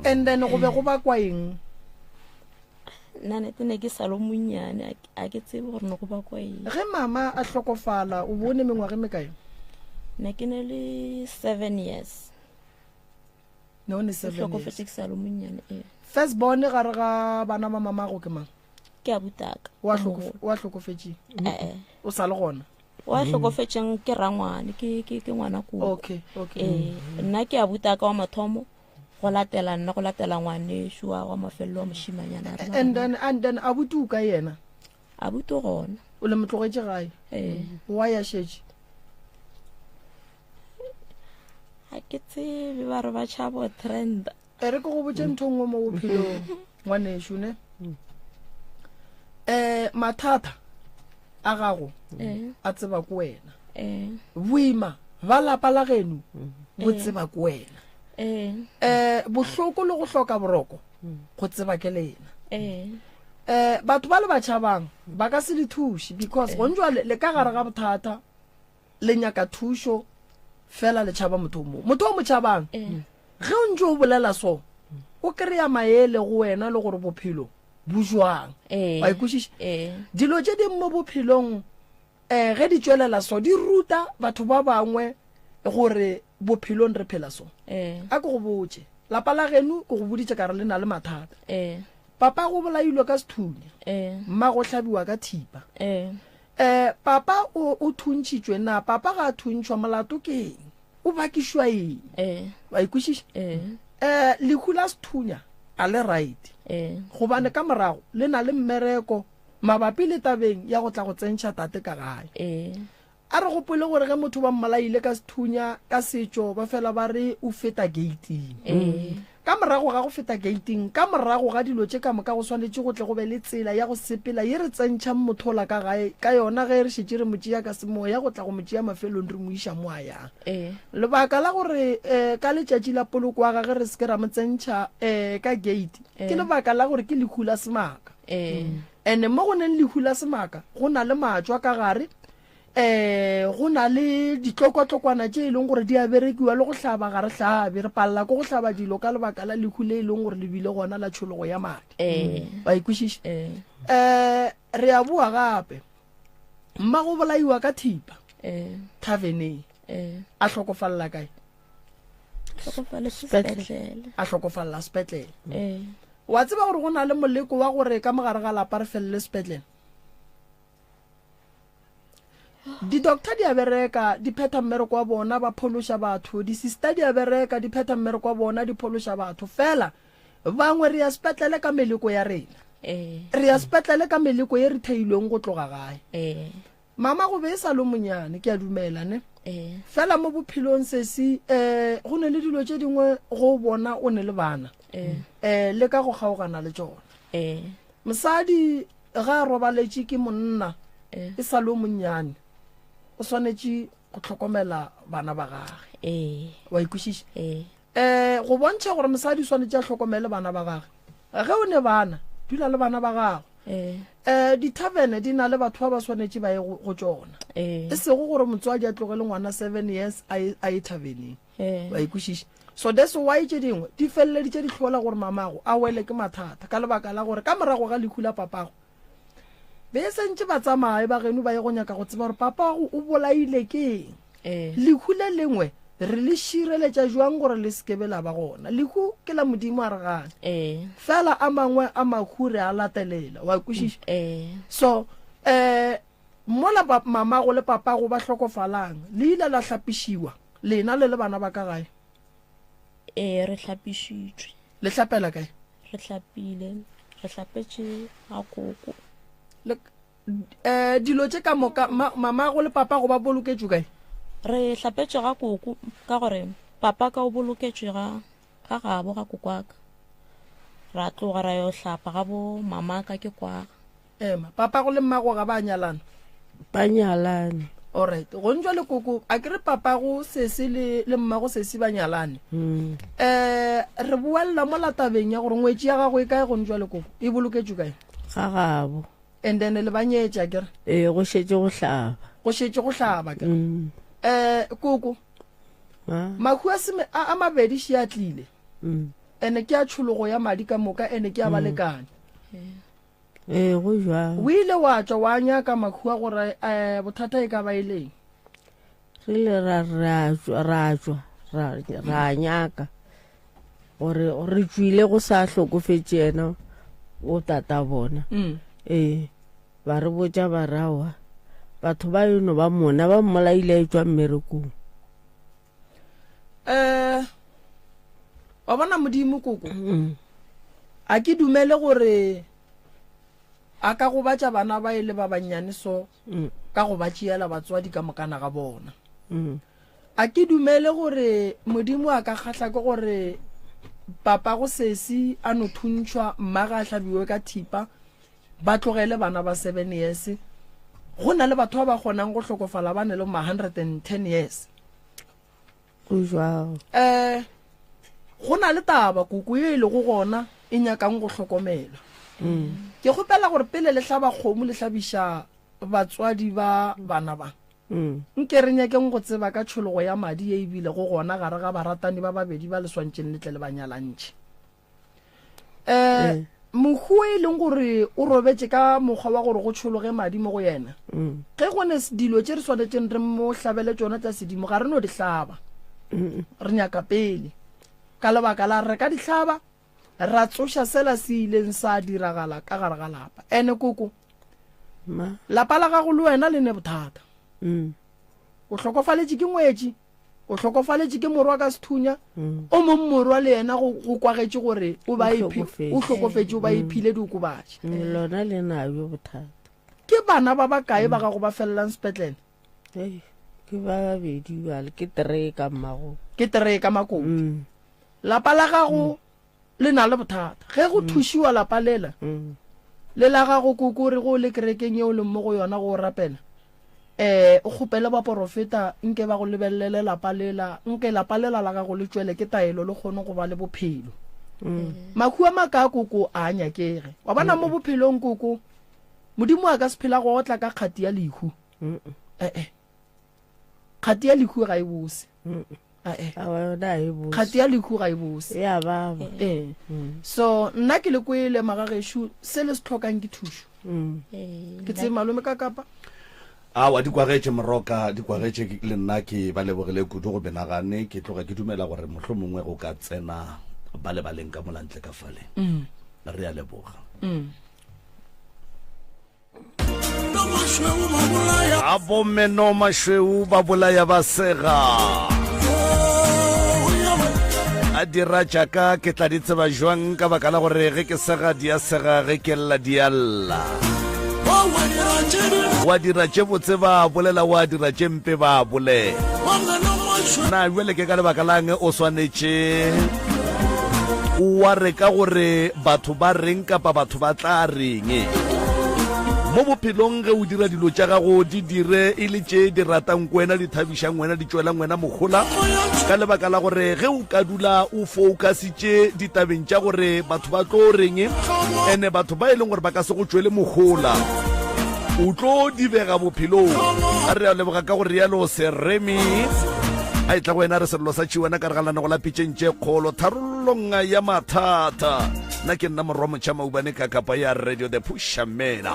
S2: and then go be go ba kwa eng
S4: nane tene ke salo munyane a ke tsebe gore no go ba kwa eng
S2: ge mama a hlokofala o bone mengwage me kae
S4: ne ke ne le 7 years
S2: no ne 7 years
S4: hlokofetse ke salo munyane
S2: first born gare ga bana ba mama go ke mang
S4: ke abutaka
S2: wa hlokofetse o sa le gona
S4: wa hlokofetseng ke rangwane ke ngwana ku
S2: okay
S4: nna ke abutaka wa mathomo go latela ngwane shua wa mafello wa moshimanyana
S2: and then abutuka yena
S4: abutu gona
S2: o le motlogetse gae wa ya shetse
S4: a ke tsebe ba re ba tšhabo trend
S2: re ke go botse ntho ngwe mo bophelong ngwanesho ne mathata a gago a tseba ko wena boima ba lapa la geno bo tseba ko wena bohloko le go hloka boroko go tseba ke lena batho ba le ba tšhabang ba ka se di thuše because go njwa le ka gare ga bothata le nyaka thušo fela le tšhaba motho o mo tšhabang ge o ntse o bolela so o kry-a maele go wena le gore bophelo bo jwang wa ikwešiša dilo tše di mo bophelong ge di tšwelela so di ruta batho ba bangwe gore bophelong re phela so a ke go botse lapa la geno ke go boditše ka re le na le mathata papa go bolailwe ka sethunya mma go hlabiwa ka thipa papa o thuntšitšwe na papa ga a thuntšhwa molato ke eng o bakišwa eng wa ikwešiša lehu la sethunya a le right gobane ka morago le na le mmereko mabapi le tabeng ya go tla go tsentšha tate ka gae a re gopole gore ge motho ba mmalaile ka sethunya ka setšo ba fela ba re o feta gating ka morago ga go feta gating ka morago ga dilo tše ka moka go swanetše go tle go be le tsela ya go sepela ye re tsentšhang mothola ka gae ka yona ge re šetse re motšea ka semoya go tla go motšea mafelong re mo iša mo a yang lebaka la gore ka letšatši la poloko wa gage re seke ra mo tsentšha ka gate ke lebaka la gore ke lehu la semaka and mo go neng lehu la semaka go na le matšwa ka gare go na le ditlokotlokwana tše e leng gore di a berekiwa le go hlaba gare hlabe re palela ko go hlaba dilo ka lebaka la lehu le e leng gore le bile gona la tšhologo ya madi ba ikwešiša re a bua gape mma go bolaiwa ka thipa thaveneng a hlokofalela kae a hlokofalela sepetlele wa tseba gore go na le moleko wa gore ka mogare ga lapa re felele sepetlele di-doctor di a bereka di pheta mmereko wa bona ba phološa batho di-sister di a bereka di pheta mmereko wa bona di phološa batho fela bangwe re ya sepetlele ka meleko ya rena re ya sepetlele ka meleko ye re theilweng go tloga gae mama go be e sa lo monyane ke a dumela ne fela mo bophelong sesi go ne le dilo tše dingwe go bona o ne le bana le ka go kgaogana le tšona mosadi ga a robaletše ke monna e sa lo monyane o swanetše go tlhokomela bana ba gage wa ikušiša go bontšha gore mosadi swanetse a tlhokomele bana ba gage ge o ne bana dula le bana ba gagwe dithavene di na le batho ba ba swanetse ba ye go tsona e sego gore motswadi a tlogele ngwana 7 years a ye thaveneng wa ikušiša so that's why tše dingwe di feleleditše di tlhola gore mamago a wele ke mathata ka lebaka la gore ka morago ga lehu la papago be sentse ba tsamaye ba geno ba ye go nyaka go tseba gore papago o bolaile ke lehu le lengwe re le šireletša jwang gore le sekebe la ba gona lehu ke la modimo a re gane fela a mangwe a mahure a latelela wa kwešiša so mola mamago le papago ba hlokofalang le ile la hlapišiwa lena le bana ba ka gae
S4: re hlapišitšwe
S2: le hlapela kae
S4: re hlapile re hlapetše ga koko
S2: dilo tše ka moka mamago le papago ba boloketšwe kae
S4: re hlapetše ga koko ka gore papa ka o boloketšwe ga gabo ga koko aka ra tloga ra yo hlapa ga bo mama ka ke kwaga
S2: papago le mmago ga ba nyalana
S3: ba nyalane
S2: alright go ntšwa le koko a ke re papago sese le mmago sese ba nyalane re boelela mo latabeng ya gore ngwetši ya gago e kae go ntšwa le koko e boloketšwe kae
S3: ga gabo
S2: and then le ba nyetša kere
S3: go šetše go hlaba
S2: go šetše go hlaba kere koko mahu a mabedi še a tlile ene ke a tšhologo ya madi ka moka ene ke a balekane
S3: go jwang
S2: o ile wa tšwa wa nyaka makhua gore bothata e ka ba ileng
S3: re ile ra nyaka gore re tswile go sa hlokofetse ena o tata bona ba re botša barawa batho ba eno ba mona ba mmolaile e tswa mmerekong
S2: wa bona modimo koko a ke dumele gore a ka go batša bana ba ile ba bannyane so ka go ba tšeela batswadi ka mokana ga bona a ke dumele gore modimo a ka kgatla ke gore papa go sesi a no thuntšhwa mmaga a hlabiwe ka thipa ba tlogele bana ba 7 years go na le batho ba ba kgonang go hlokofala ba ne le ma 110 years
S3: go jwang
S2: go na le taba kuku e le go gona e nyakang go hlokomela ke gopela gore pele le hlaba kgomo le hlabiša batswadi ba bana ba nke re nyakeng go tseba ka tšhologo ya madi e ebile go gona gare ga baratani ba babedi ba le swantšeng letle le banyalantšhe mohu e leng gore o robetse ka mokgwa wa gore go tšhologe madi mo go yena ge gone dilo tše re swanetseng re mo hlabele tsona tša sedimo ga re no di hlaba re nyaka pele ka lebaka la re ka di hlaba ra tsoša sela se ileng sa diragala ka gare ga lapa ene koko lapa la gago le wena le ne bothata o hlokofaletše ke ngwetši o hlokofaletše ke morwa ka sethunya o mong morwa le yena go kwagetše gore o hlokofetše o ba iphile diokobatše
S3: lona le nayo bothata
S2: ke bana ba bakae ba gago ba felelang sepetlele
S3: ke ba babedi bale ke 3 ka mmago
S2: ke 3 ka makoko lapa la gago le na le bothata ge go thušiwa lapa lela le la gago koko re go le kerekeng yeo le mo go yona go rapela o kgopele ba porofeta nke ba go lebelele lapa lela nke lapa lela la gago le tšwele ke taelo le kgone go ba le bophelo makhua maka koko a nyakege wa bona mo bophelong koko modimo a ka se phela go otla ka kgati ya lehu kgati ya lehu ga e bose kgati ya lehu ga e bose
S3: ya baba
S2: so nna ke le kwele magageshu se le se tlhokang ke thušo ke tse malome ka kapa
S1: awa di kwagetše moroka di kwagetše le nna ke ba lebogile kudu go benagane ke tloga ke dumela gore mohlho mongwe go ka tsena ba le baleng ka molantle ka faleng re a leboga a bommeno mašweu ba bolaya ba sega a dira jaaka ke tla di tseba jwang ka baka la gore ge ke sega di a sega ge ke lla di a lla wa dira tše botse ba bolela wa dira tše mpe ba bolela na jwele ke ka lebaka lang o swanetše wa re ka gore batho ba reng kapa batho ba tla reng mo bophelong ge o dira dilo tša gago di dire e le tše di ratang kwena di thabišang wena di tšwelang wena mogola ka lebaka la gore ge o ka dula o focusitše ditabeng tša gore batho ba tlo reng ene batho ba e leng gore ba ka se go tšwele mogola o tlo dibega bophelong a re a leboga ka gore yalo Seremi a itla go wena re serelo sa tšiwena ka re galana go lapitšentše kgolo tharollong ya mathata nna ke nna morwa motšha maubane ka kapa ya radio the pushamena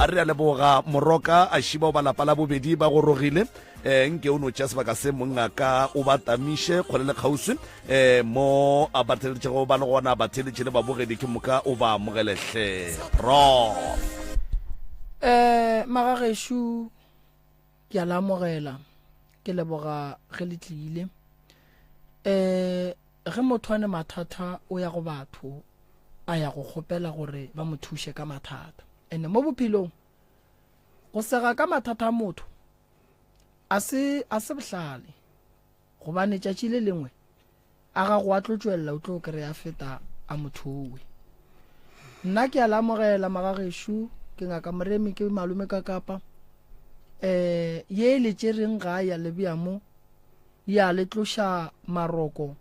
S1: a re a leboga moroka a šiba o balapa la bobedi ba go rogile nke o no tša sebaka se mongaka o ba tamiše kgole le kgauswi mo a batheletšego ba le gona batheletše le babogedi ke moka o ba amogelehle ro
S2: magagešo ke a lamogela ke leboga ge le tlile ge motho ane mathata o ya go batho a ya go kgopela gore ba mo thushe ka mathata ene mo bophelong go sega ka mathata a motho a se bohlale gobane tšatši le lengwe a ga go a tlo tšwelela o tlo kry-a feta a motho owe nna ke a lamogela magagešo ke ngaka Moremi ke Malome ka Kapa ye le tšereng ga ya lebja mo ya le tloša maroko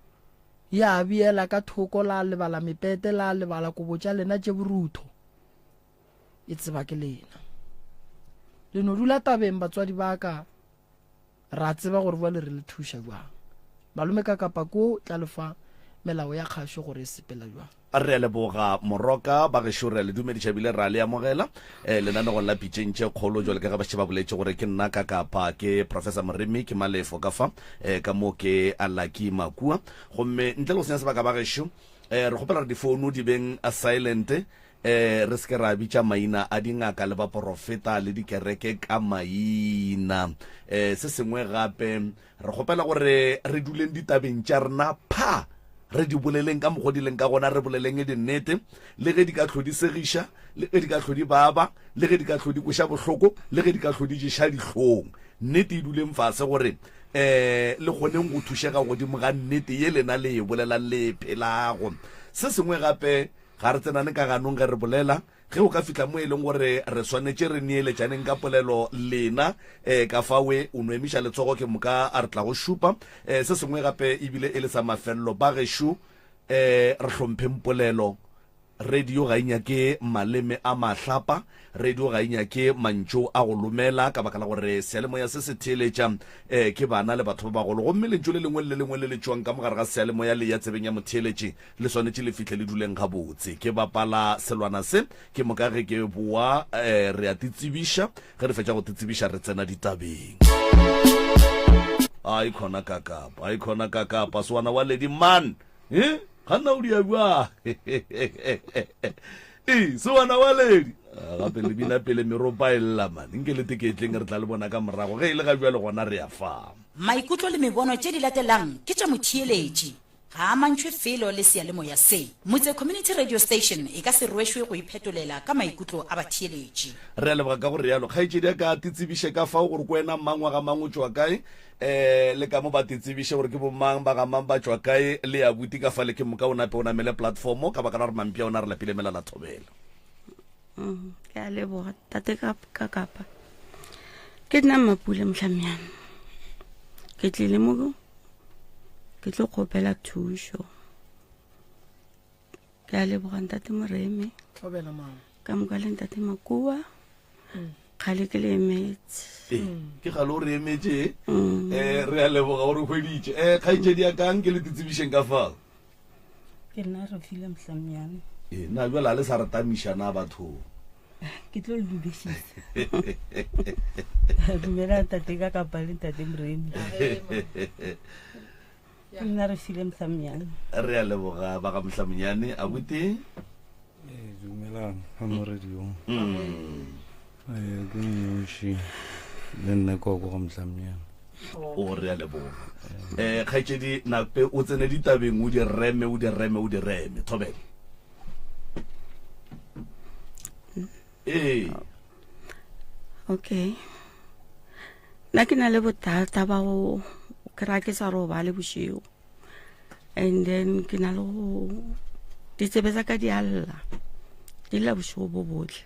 S2: ya biela ka thoko la lebala mepete la lebala ko botša lena tše borutho e tseba ke lena le no dula tabeng batswadi ba ka ra tseba gore ba le re le thuša jwang Malome ka Kapa ko tla lefa melao ya kgašo gore e sepela jwang
S1: a re a leboga moroka ba gešo re le dumedišabile ra le amogela lenanegong la pitšentše kgolo jwale ka ga bašhe ba boletše gore ke nna ka Kapa ke Professor Moremi ke Malefo ka fa ka mo ke Alaki Makua gomme ntle le go senya sebaka ba gešo re kgopela re difounu di beng a silent re se ke ra bitša maina a dingaka le baporofeta le dikereke ka maina se sengwe gape re kgopela gore re duleng ditabeng tša rena pha re di boleleng ka mogodileng ka gona re boleleng di nnete le ge di ka tlhodisegiša le ge di ka tlhodi baba le ge di ka tlhodi koša bohloko le ge di ka tlhodi ješa dihlong nnete e duleng fase gore le kgoneng go thušega godimo ga nnete ye lena le e bolelang le phelago se sengwe gape ga re tsenane ka ganong ge re bolela ge o ka fitla mo e leng gore re swanetše re neeletšaneng ka polelo lena ka fawe o no emiša letsogo ke moka a re tla go šupa se sengwe gape ebile e le sa mafelelo ba gešo re hlompheng polelo radio ga inyake maleme a mahlapa radio ga inyake mantšo a go lomela ka baka la gore sealemoya se se theeletša ke bana le batho ba bagolo gomme lentšo le lengwe le lengwe le le tšwang ka mogare ga sealemoya le ya tsebeng ya motheeletše le swanetše le fihle le duleng gabotse ke bapala selwana se ke moka ge ke boa re a titsebiša ge re fetša go titsebiša re tsena ditabeng a ikhona ka Kapa sewana wa ledi man ganna o dia bua sewana wa ledi gape le bina pele meropa e lla man nke le teketleng re tla le bona ka morago ge e le ga bjale gona re ya fama
S5: maikutlo le mebono tše di latelang ke tša motheeletši ga a mantšhwe felo le sealemoya se motse community radio station e ka se rwešwe go iphetolela ka maikutlo a batheeletši
S1: re a leboga ka gore yalo kgaetšedi ya ka titsebiše ka fao gore ko wena mangwa ga mangwe tšwa kae le ka mo ba titsebiše gore ke bomang ba ga mang ba tšwa kae le ya buti ka fale ke moka o nape o namele platformo ka baka la gore mampia o na re lapile melala thobela
S4: ke a leboga tate ka Kapa ke nna Mapule Mhlamyana ke tlile mo ke tlo kgopela thušo ke a leboga ntate Moremi
S2: thobela mama
S4: ka moka le ntate Makua kgale ke le emetse
S1: ke gale o re emetse re a leboga gore o hweditše kgaetšedi ya kang ke le titsebišeng ka fao
S6: ke nna Refile Mhlamyana
S1: na bjala le sa ratamišana batho
S6: ke tlo le dumešisa dumela tate ka Kapa le ntate Moremi ke nna Refile Mhlamyana
S1: re a leboga ba ga Mhlamyane a bute
S7: dumelang ga mo radiong ke nnoši le nna koko ga Mhlamyana
S1: o re a leboga kgaetšedi nape o tsene ditabeng o di reme thobela
S4: okay nna ke na le bothata ba go kry-a ke sa re o ba le bošego and then ke na le go ditsebe tsa ka di alla di lla bošego bo botlhe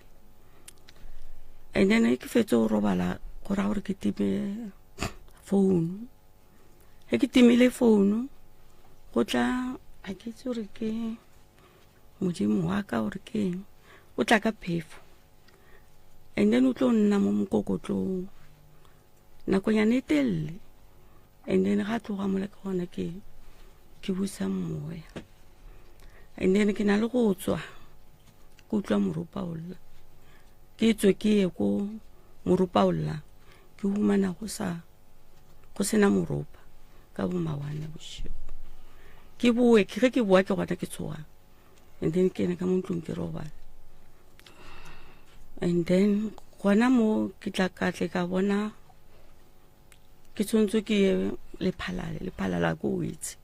S8: and then ke fetse o robala go ra gore ke time phone he ke timile phone go tla a ke itse gore ke modimo wa ka gore ke o tla ka phefo and then o tlo nna mo mokokotlong nakonyane e telele and then ga tloga mola ka gona ke busa mmoya and then ke na le go tswa go utlwa morupa olla ke tswe ke ye ko morupa olla ke humana go sena morupa ka bo mawane bosigo ke boe ke ge ke boa ke gona ke tshoga and then ke ena ka mo ntlong ke robala and then gona mo ke tla katle ka bona ke tshwantswe ke ye lephalala ko o itse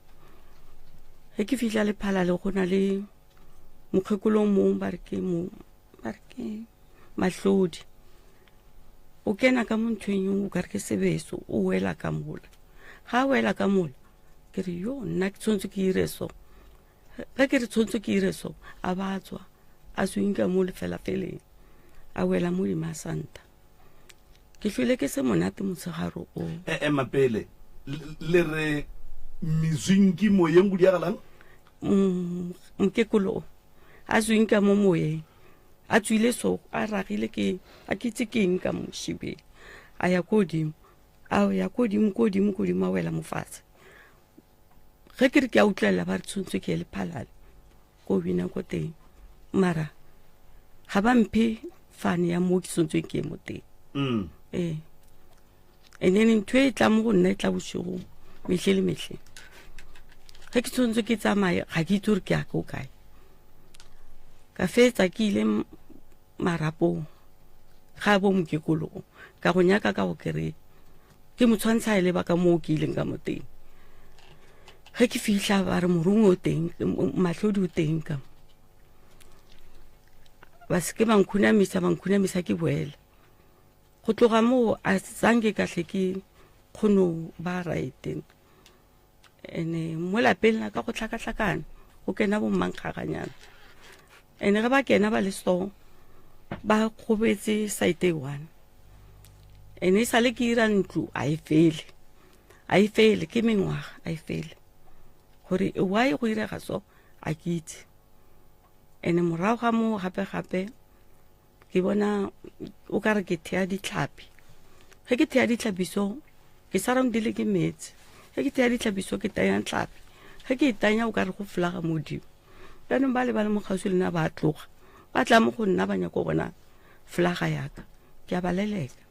S8: ge ke fihla lephalale go na le mokgekolong mong ba re ke mahlodi o kena ka mo nthweng o ka re ke sebeso o wela ka mola ga a wela ka mola ke re yo nna ke tshwantswe ke ire so ge ke re tshwantswe ke ire so a ba tswa a swing ka mo lefelafeleng a wela mo dimasanta ke hlwile ke se monate motshegaro o
S1: mapele le re mizwinki moyeng go diagalang
S8: mkekolo a swing ka mo moyeng a tswile so a ragile ke a kitse keng ka mo shibeng a ya kodimo a ya kodimo a wela mo fatshe ge ke re ke a utlwela ba re tshwantswe ke le phalale ko bina ko teng mara ga ba mphe fane ya mo ke tshwantswe ke mo teng and then ntho e tla mo go nna e tla bosigo metlhe le metlhe ge ke tshwantswe ke tsamaye ga ke itse gore ke ya ko kae ka fetsa ke ile marapong ga bo mokekologo ka go nyaka ka go kry ke mo tshwantsha e le ba ka moo ke ileng ka mo teng ge ke fihla ba re morungwe o teng matlhodi o teng ka ba se ke bankhunamisa ke boela go tloga moo a sanke kahle ke kgono ba raeteng ene mo lapeng la ka go tlhakatlhakana go kena bo mmankgaganyana ene ge ba kena ba le so ba kgobetse site one ene e sale ke ira ntlo a e fele ke mengwaga a e fele gore why go irega so a ke itse ene morago ga mo gape ke bona o ka re ke thea ditlhapi ge ke thea ditlhapi so ke sarangdile ke metsi ge ke thea ditlhapi so ke tanya tlhapi ge ke itanya o ka re go flaga modimo banong ba le mo kgausi le nna ba tloga ba tla mo go nna ba nyako bona flaga yaka ke a ba leleka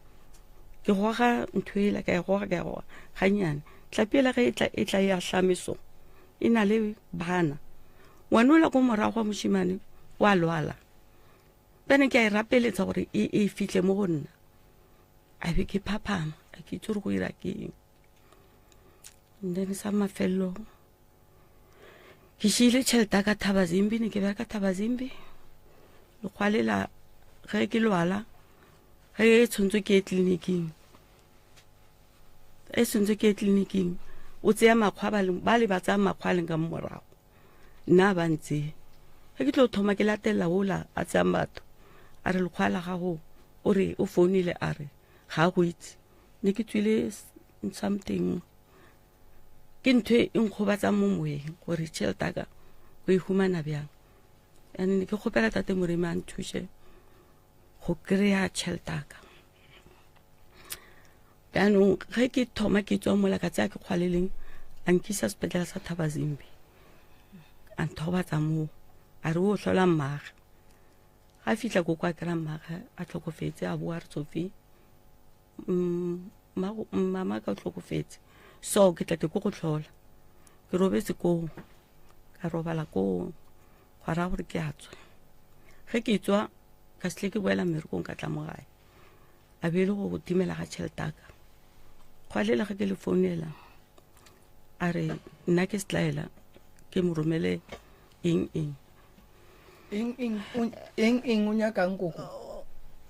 S8: ke goga ntho ela ka e goga ganyane tlhapi ela ge e tla ya tlhameso e na le bana ngwanola ko morago wa moshimane wa lwala bene ke a e rapeletsa gore e fitlhe mo go nna a be ke phaphama a ke itse gore go ira keng then sa mafelelo ke šile tšhelete ka Thabazimbi ne ke bereka Thabazimbi lekgwalela ge ke lwala ge e tshwantswe ke tleliniking o tseya makgwa ba le ba tsaya makgwa a leng ka morago nna ba ntse ge ke tlo thoma ke latelela ola a tseyang batho a re lekgwa la gago o re o founile a re ga go itse ne ke tswile something ke ntho e nkgobatsang mo moyeng gore tšhelete ka go e humana bjang ane ne ke kgopela tate moremi a nthuse go kry-a tšhelete ka bjanong ge ke thoma ke tswa mola ka tsaya ke kgwaleleng a nkisa sepetlela sa Thabazimbi a nthobatsa moo a re o hlola mmaga ga fihla ko kwa kry-a mmaga a tlhokofetse a boa re tsofe mama ka o tlhokofetse so ke tlate ko go tlhola ke robetse koo ka robala koo gwa raya gore ke a tswa ge ke tswa ka sele ke boela mmerekong ka tla mo gae a beele go timela ga tšhelete ka kgwalela ge ke le founela a re nna ke setlaela ke mo romele eng
S2: o nyakang koko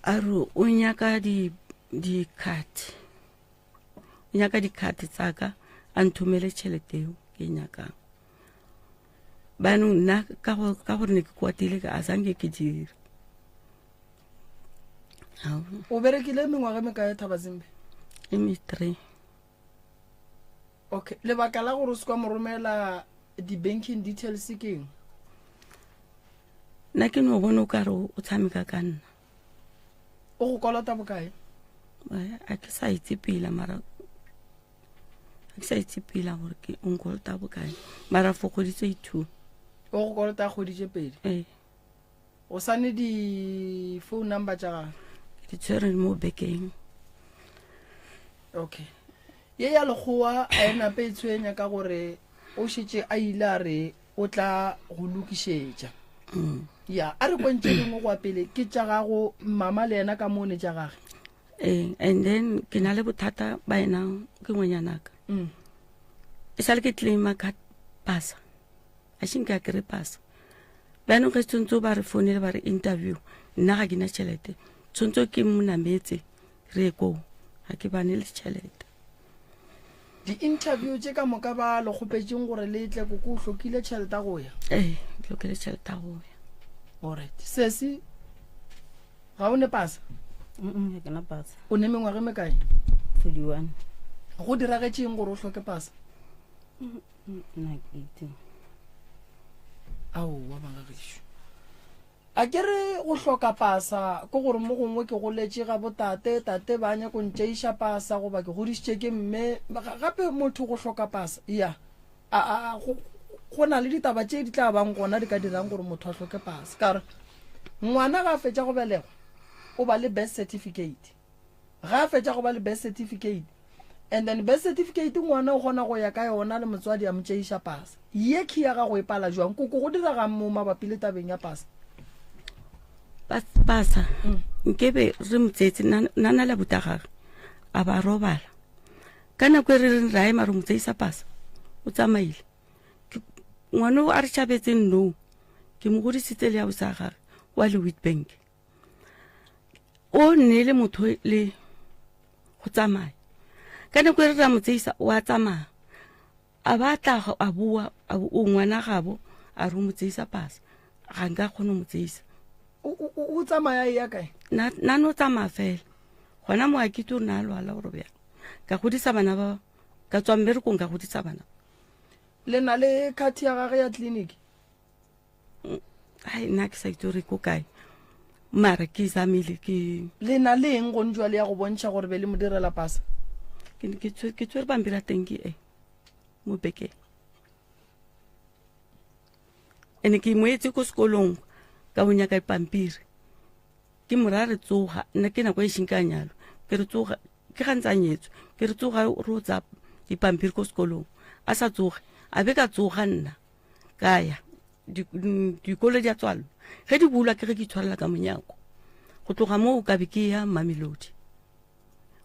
S8: a re o nyaka dikgati tsaka a nthomele tšhelete eo ke nyakang banong nna ka gore ne ke kwatile ka a sanke ke dira
S2: o berekile mengwaga me kae Thabazimbe?
S8: emi 3.
S2: Okay, lebaka la gore o se kwa mo romela di-banking details ke eng?
S8: nna ke no bona o ka re o tshameka ka nna
S2: O go kolota bokae?
S8: a ke sa itse pila mara a ke sa itse pila gore ke onkolota bokae mara fokoditse 2.
S2: O go kolota kgoditse 2. O sane di-phone number tša gago?
S8: ke tshwere mo bekeng.
S2: Okay, ye ya lekgowa a ena pe tshwenya ka gore o šetse a ile a re o tla go lokišetša. Ya a re kontše dingwe go pele ke tša gago mama le yena ka mone tša gage.
S8: And then ke na le bothata ba ena ke ngwanyanaka e sa le ke claima ka pasa a shinka ke re pasa ba no ke tsontso ba re phone le ba re interview nna ga ke na tšhelete tsontso ke monametse re go ga ke bane le tšhelete.
S2: Di-interview tše ka moka ba le kgopetšeng gore le tle ko o hlokile tšhelete go ya?
S8: ke hlokile tšhelete go ya.
S2: Alright, sesi ga o ne pasa?
S6: Ke na pasa.
S2: O ne mengwaga me kae?
S6: 41.
S2: Go diragetšeng gore o hloke pasa?
S6: Nna ke itse.
S2: Ao wa bangagešo a ke re go hloka pasa ko gore mo gongwe ke go letše ga botate tate ba nya ko ntšeiša pasa goba ke godišitše ke mme gape motho go hloka pasa ya go na le ditaba tše di tla bang gona di ka dirang gore motho a hloke pasa ka re ngwana ga a fetša go belegwa o ba le birth certificate, ga a fetša go ba le birth certificate and then birth certificate ngwana o gona go ya ka yona le motswadi a mo tšeiša pasa ye ke ya ga go e pala jwang koko go dira ga mo mabapi le tabeng ya pasa?
S8: Pasa nkebe re motsetse nana la butagage a ba robala ka nako e re reng rae mare motseisa pasa o tsamaile ngwana o a re tšhabetseng no ke mo godisitse le ya bosa gage wa le Witbank o nne le motho le go tsamaya ka nako e re ra motseisa o a tsamaya a ba tla a bua o ngwana gabo a re motseisa pasa ga nka kgona motseisa
S2: o tsamaya ya kae
S8: na no tsamaya fela gona mo a ke to na lwala gore bja ka godisa bana ba ka tswa mmerekong ka godisa bana
S2: le na le khathi ya gage ya clinic?
S8: ai nna ke sa itse gore ko kae mara ke zamile ke
S2: le na le eng go njwa le ya go bontšha gore be le mo direla pasa?
S8: ke tswere pampiri ya teng ke mo bekeng ene ke mo etse ko sekolong ka bonya ka pampiri ke morare tsoga nna ke nako e shinkanyalo ke re tsoga ke gantsa nyetso ke re tsoga ro tsa dipampiri ko sekolong a sa tsoge a be ka tsoga nna kaya dikolo di a tswalwa ge di bulwa ke ge ke tshwalela ka monyako go tloga mo o ka be ke ya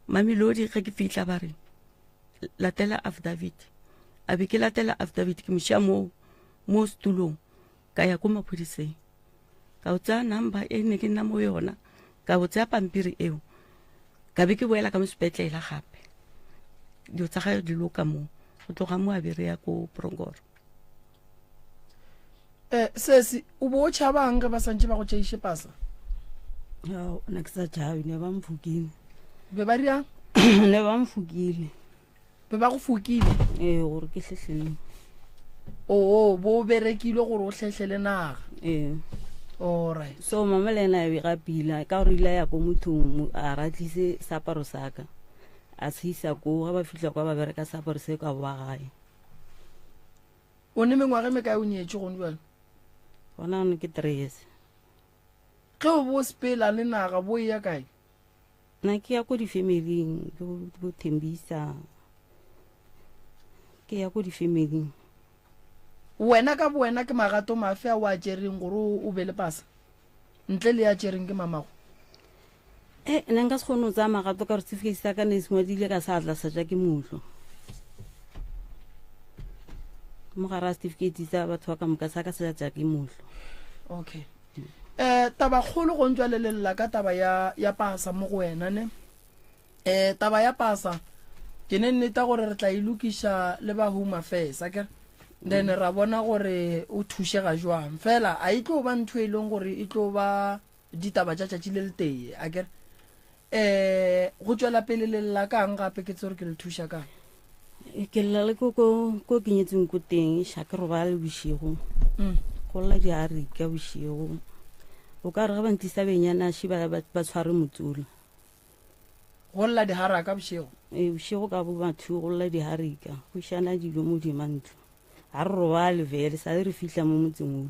S8: Mamelodi ge ke fitla ba re latela affidavit a be ke latela affidavit ke mošia mo setulong ka ya ko maphodiseng ka o tsaya number e ne ke nna mo yona ka o tsaya pampiri eo ka be ke boela ka mo sepetlela gape dio tsa ga di loka mo go tloga mo a bere ya ko Brongoro.
S2: Sesi o bo tšhabang ge ba santše ba go tšeiše pasa?
S6: Nna ke sa tšhabe, ne ba mfukile.
S2: Be ba riang?
S6: Ne ba mfukile.
S2: Be ba go fukile?
S6: Gore ke hlehlele.
S2: Bo berekile gore o hlehlele naga? Alright.
S6: So mama le ena e ga pila ka gore ile ya ko mothong a ratlise saparo saka a se isa ko ga ba fitla kwa ba bereka saparo se ka ba gae.
S2: O ne mengwaga me kae o nyetše gone bjale?
S6: Gona ne ke 3 years.
S2: Ge o bo sepela le naga bo ya kae?
S6: Na ke ya ko di-family ke bo Thembisa ke ya ko di-family.
S2: Wena ka bo wena ke magato mafe a wa tšereng gore o be le pasa ntle le ya tšereng ke mamago?
S6: Nna nka se kgone o tsaya magato ka gore certificate sa ka ne se ngwadile ka sa tla sa ja ke motlo mo gara certificate tsa batho ba ka moka sa ka se ja ke motlo.
S2: Okay. Taba kgolo go ntšwa le lela ka taba ya pasa mo go wena ne. Taba ya pasa ke ne nneta gore re tla ilokiša le ba Home Affairs akere then ra bona gore o thušega jwang fela a itlo ba ntho e leng gore e tlo ba ditaba tša tšatši le le tee akere go tswela pele le lla kang gape ke tse gore ke le thuša kang
S6: ke lla le ko ke nyetseng ko teng sha ke roba le bošego go lla diari ka bošego o ka re ga ba ntisa benyana shi ba tshware motsula
S2: go lla dihara ka bošego
S6: bošego ka bo batho go lla diharika go shana dilo mo dimantlo a re roba le vele sa re fihla mo motseng o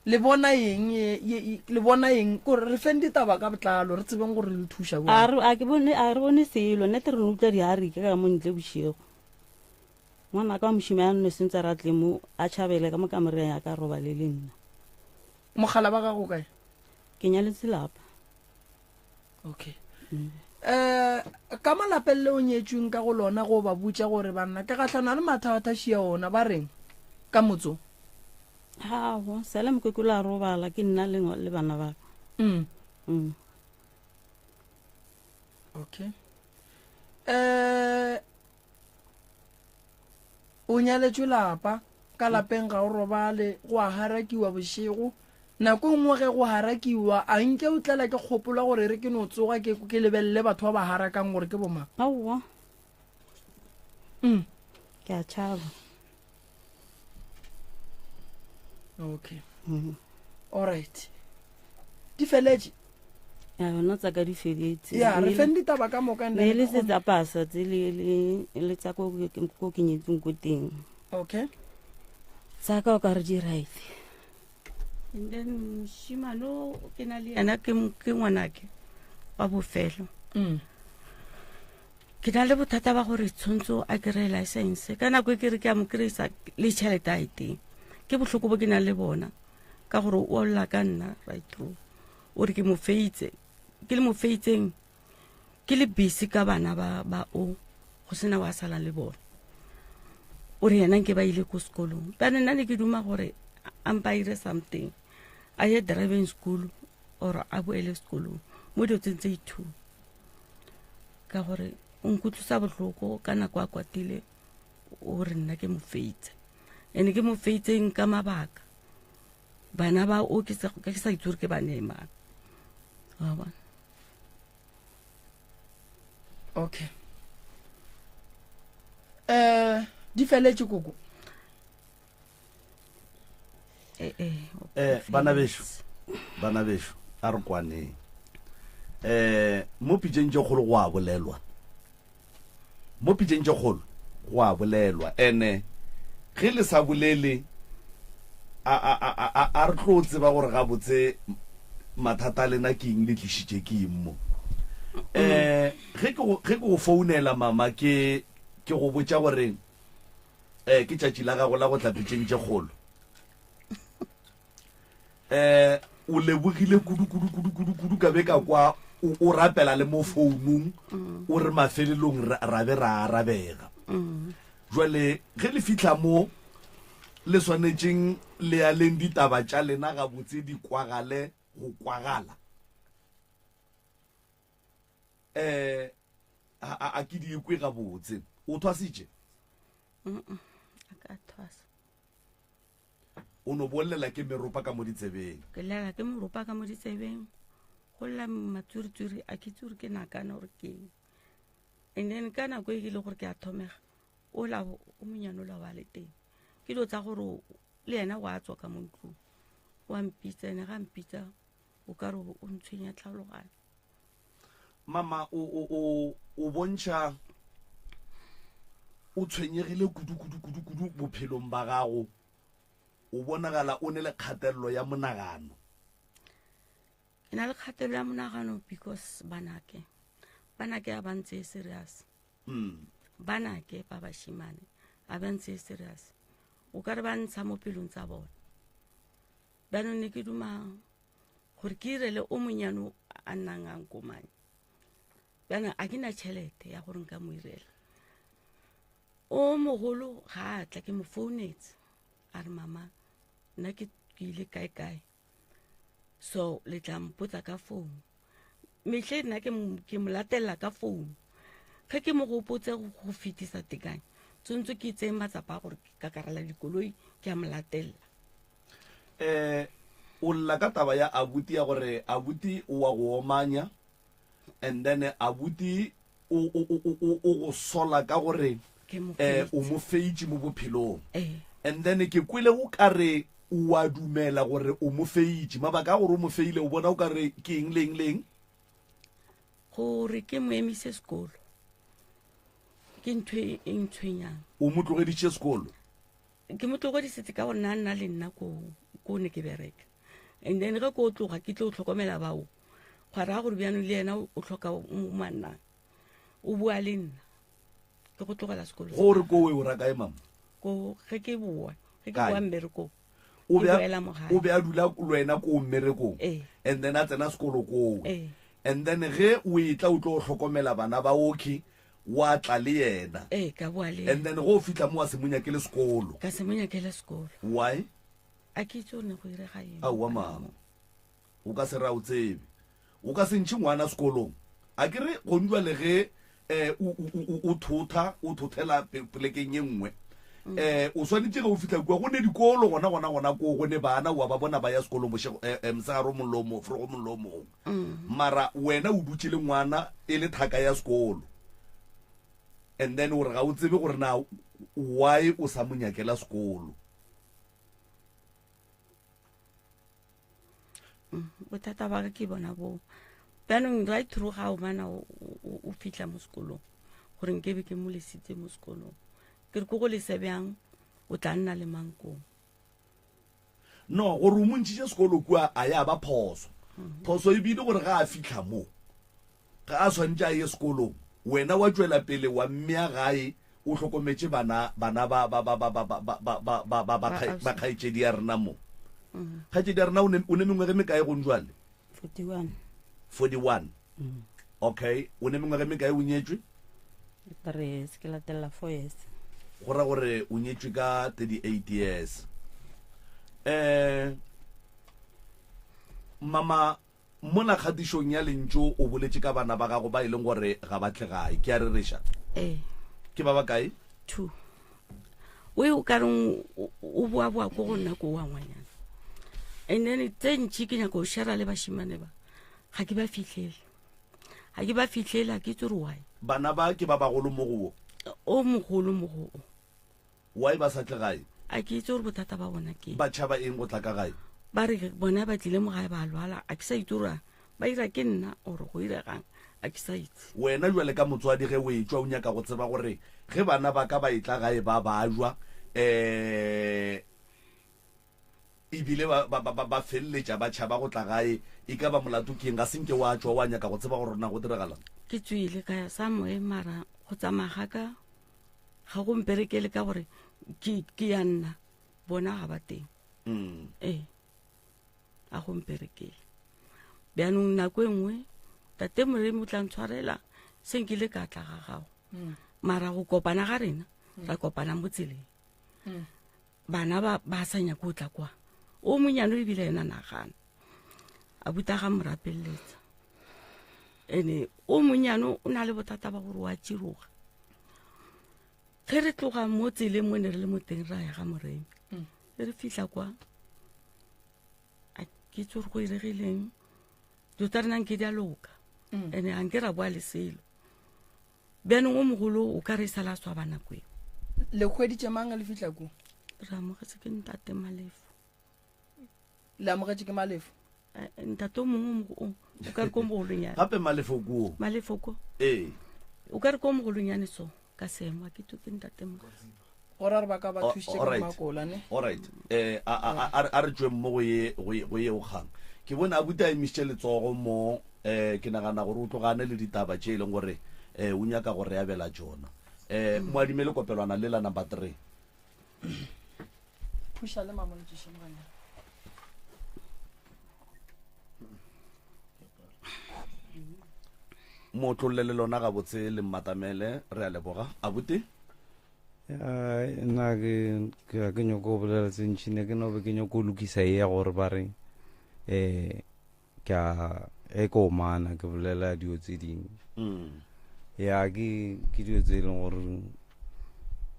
S2: le bona eng kore re feng ditaba ka botlalo re tsebeng gore le thuša
S6: a re bone selo nete re utlwa diharika ka mo ntle bošego ngwana ka mošima ya nne sentse ra tle mo a tšhabele ka mo kamereng ya ka roba le nna
S2: mogala ba gago kae
S6: ke nyaletse lapa
S2: okay ka malapeng le o nyetsweng ka go lona go ba butša gore banna ke gatlhana le mathathashia ona ba reng ka motso
S6: hago sele mokekolo a robala ke nna le bana ba
S2: okay o nyaletswe lapa ka lapeng ga o robale go a harakiwa bošego nako nngwe ge go harakiwa a nke o tlela ke kgopola gore re ke no tsoga ke lebelele batho ba ba harakang gore ke bomang
S6: aowa ke a tšhaba
S2: okay alright di feletse
S6: ya yona tsa ka di feletse
S2: ya re feng ditaba ka moka
S6: ne le se tsa pasa tse le tsa ko ke nyetseng ko teng
S2: okay
S6: tsa ka o ka re di right and then shimano ke na le yana ke ngwanake wa bofelo ke na le bothata ba gore tshwantsho a kry license ka nako e ke re ke a mo kry-isa le tšhelete a teng ke bohloko bo ke na le bona ka gore o lla ka nna right through o re ke mo feitseng ke le busy ka bana ba o go sena wa sala le bona o re yena nke ba ile ko sekolong bana nna ne ke duma gore ampa ire something a ye driving school or a boele sekolong mo dio tsentse ithu ka gore o nkutlwisa bohloko ka nako a kwatile o re nna ke mo feitse ene ke mo feitseng ka mabaka bana ba o ke sa itse ke bana emang wa bona
S2: okay di feletse koko
S1: bana besho a re kwaneng mo pitšeng tše kgolo go a bolelwa ene ge le sa bolele a re tlo tseba gore ga botse mathata lena ke eng le tlišitše ke eng mo ge ke go founela mama ke go botša gore ke tšatši la gago la go tla pitšeng tše kgolo o lebogile kudu ka be ka kwa o rapela le mo founung o re mafelelong ra be ra arabega jwale ge le fitlha mo le swanetšeng le ya leng ditaba tša lena ga botse di kwagale go kwagala a ke di ekwe ga botse o thwasitše o no bolela ke meropa ka mo ditsebeng
S6: ke lela ke meropa ka mo ditsebeng go lla matsuritsuri a ke tsuri ke nakana gore ke and then ka nako e ke le gore ke a thomega o monyano la wa le teng ke dilo tsa gore le yena wa tswa ka mo ntlong wa mpitsa ene ga mpitsa o ka re o ntshwenya tlhalogane
S1: mama o bontšha o tshwenyegile kudu bophelong ba gago o bonagala o ne le kgatelelo ya monagano
S6: ke na le kgatelelo ya monagano because banake a bantse serious banake ba bashimane a bantse serious o ka re ba ntsha mo pelong tsa bona banong ne ke duma gore ke irele o monyano a nnang a nkomanye bana a ke na tšhelete ya gore nka mo irela o mogolo ga a tla ke mo founetse a re mama nna ke ile kae so le tla mpotsa ka founu metlhe nna ke mo latelela ka founu ge ke mo gopotse go fetisa tekanye tsontse ke tseye matsapa gore ka karela dikoloi ke a mo latelela
S1: o lla ka taba ya abuti ya gore abuti o wa go omanya and then abuti o go sola ka gore o mo feitse mo bophelong and then ke kwele o kare o a dumela gore o mo feitse mabaka gore o mo feile o bona o kare ke eng leng
S6: gore ke mo emise sekolo ke ntho e ntshwenyang
S1: o mo tlogeditše sekolo
S6: ke mo tlogodisetse ka gore nna le nna ko ne ke bereka and then ge ko tloga ke tlo tlhokomela bao ga ra gore bjano le yena o tlhoka manna o bua le nna ke go tlogela sekolo
S1: gore ko we o raka e mama
S6: ko ge ke bua mmereko
S1: o be a dula lwena ko mmerekong and then a tsena sekolo kowe and then ge o etla o tlo tlhokomela bana ba oki wa tla le yena
S6: ka bua le
S1: and then go fitla mo wa se monyakele sekolo
S6: ka se monyakele sekolo
S1: why
S6: a ke tsone go ire ga eng
S1: wa mama o ka se ra o tsebe o ka se ntše ngwana sekolong a kere go ndwa le ge o thothela plekeng ye nngwe o swanetse ge o fitla kua go ne dikolo gona ko go ne bana wa ba bona ba ya sekolong mosegaro mollomo forogo mollomong mara wena o dutse le ngwana e le thaka ya sekolo and then gore ga o tsebe gore na why o sa monyakela sekolo
S6: bothata ba ka ke bona bo bjanong right through ga o mana o fitlha mo sekolong gore nke be ke mo lesitse mo sekolong ke re ko go lese bjang o tla nna le mankong
S1: no gore o montšhitše sekolo kua a ya ba phoso e bile gore ga a fitlha mo ga a tshwanetse a ye sekolong wena wa tswela pele wa mmea gae o hlokometse bana ba kgaetšedi ya rena mo kgaetšedi ya rena o ne mengwege mekae go njwale 41 okay o ne mengwege mekae o nyetswe
S3: 3 ke latella 4 years
S1: go ra gore o nyetswe ka 38 years mama mona kgatišong ya lentso o boletse ka bana ba gago ba e leng gore ga batle gae ke a re reša ke ba ba kae
S6: 2 o ka reng o boa ko go nna ko wa ngwanyana and then tse ntši ke nyaka o shara le bašimane ba ga ke ba fitlhele ga ke tsore why
S1: bana ba ke ba bagolo mo go
S6: o mogolo mo go
S1: why ba sa tle gae
S6: a ke itse gore bothata ba bona ke
S1: ba tšhaba eng go tla ka gae
S6: ba re bona ba tlile mo gae ba lwala a ke sa itse gore ba ira ke nna ore go iregang a ke sa itse
S1: wena jwale ka motswadi ge o etswa o nyaka go tseba gore ge bana ba ka ba etla gae ba jwa ebile ba feleletša ba tšhaba go tla gae e ka ba molato keng ga senke wa tswa wa nyaka go tseba gore rona go diragalang
S6: ke tswile ka ya sa moe mara go tsamaya ga go mperekele ka gore ke ya nna bona ga ba teng a go mperekele bjanong nako e nngwe tate moremi o tla ntshwarela senkile ka tla ga gago mara go kopana ga rena ra kopana mo tseleng bana ba sa nyaka o tla kwa o monyano ebile ena nagana a buta ga morapelletsa ene o monyano o na le bothata ba gore wa tsiroga ge re tloga mo tseleng mo ne re le mo teng ra ya ga moremi re fihla kwa a ke tsore go iregileng dilo tsa renang ke di a loka ene ga nke ra boa le selo bjanong o mogolo o ka re sala swa bana kweo
S2: le kgweditše mang le fihla ko
S6: re amogetse ke ntate malefo
S2: le amogetše ke malefo
S6: ntate o mongwe o ka re ko mogolonyane
S1: gape malefo kuo
S6: malefo ko o ka re ko mogolonyane so ka seemo ke to ke ntate mo
S2: gore re ba ka ba thušitše ka makola ne
S1: alright a re tsweng mo go ye o kgang ke bona a buta emisitše letsogo mo ke nagana gore o tlogane le ditaba tše e leng gore o nyaka gore ya bela tsona moadime le kopelwana le la number 3
S2: thuša le mamonetšešemgana
S1: mo tlolle le lona ga botse le mmatamele re a leboga a bute
S7: nna ke nyako go bolela tsentšhine ke nobe ke nyako go lokisa e ya gore ba re ke ko mana ke bolela dio tse dingwe ya ke dio tse e leng gore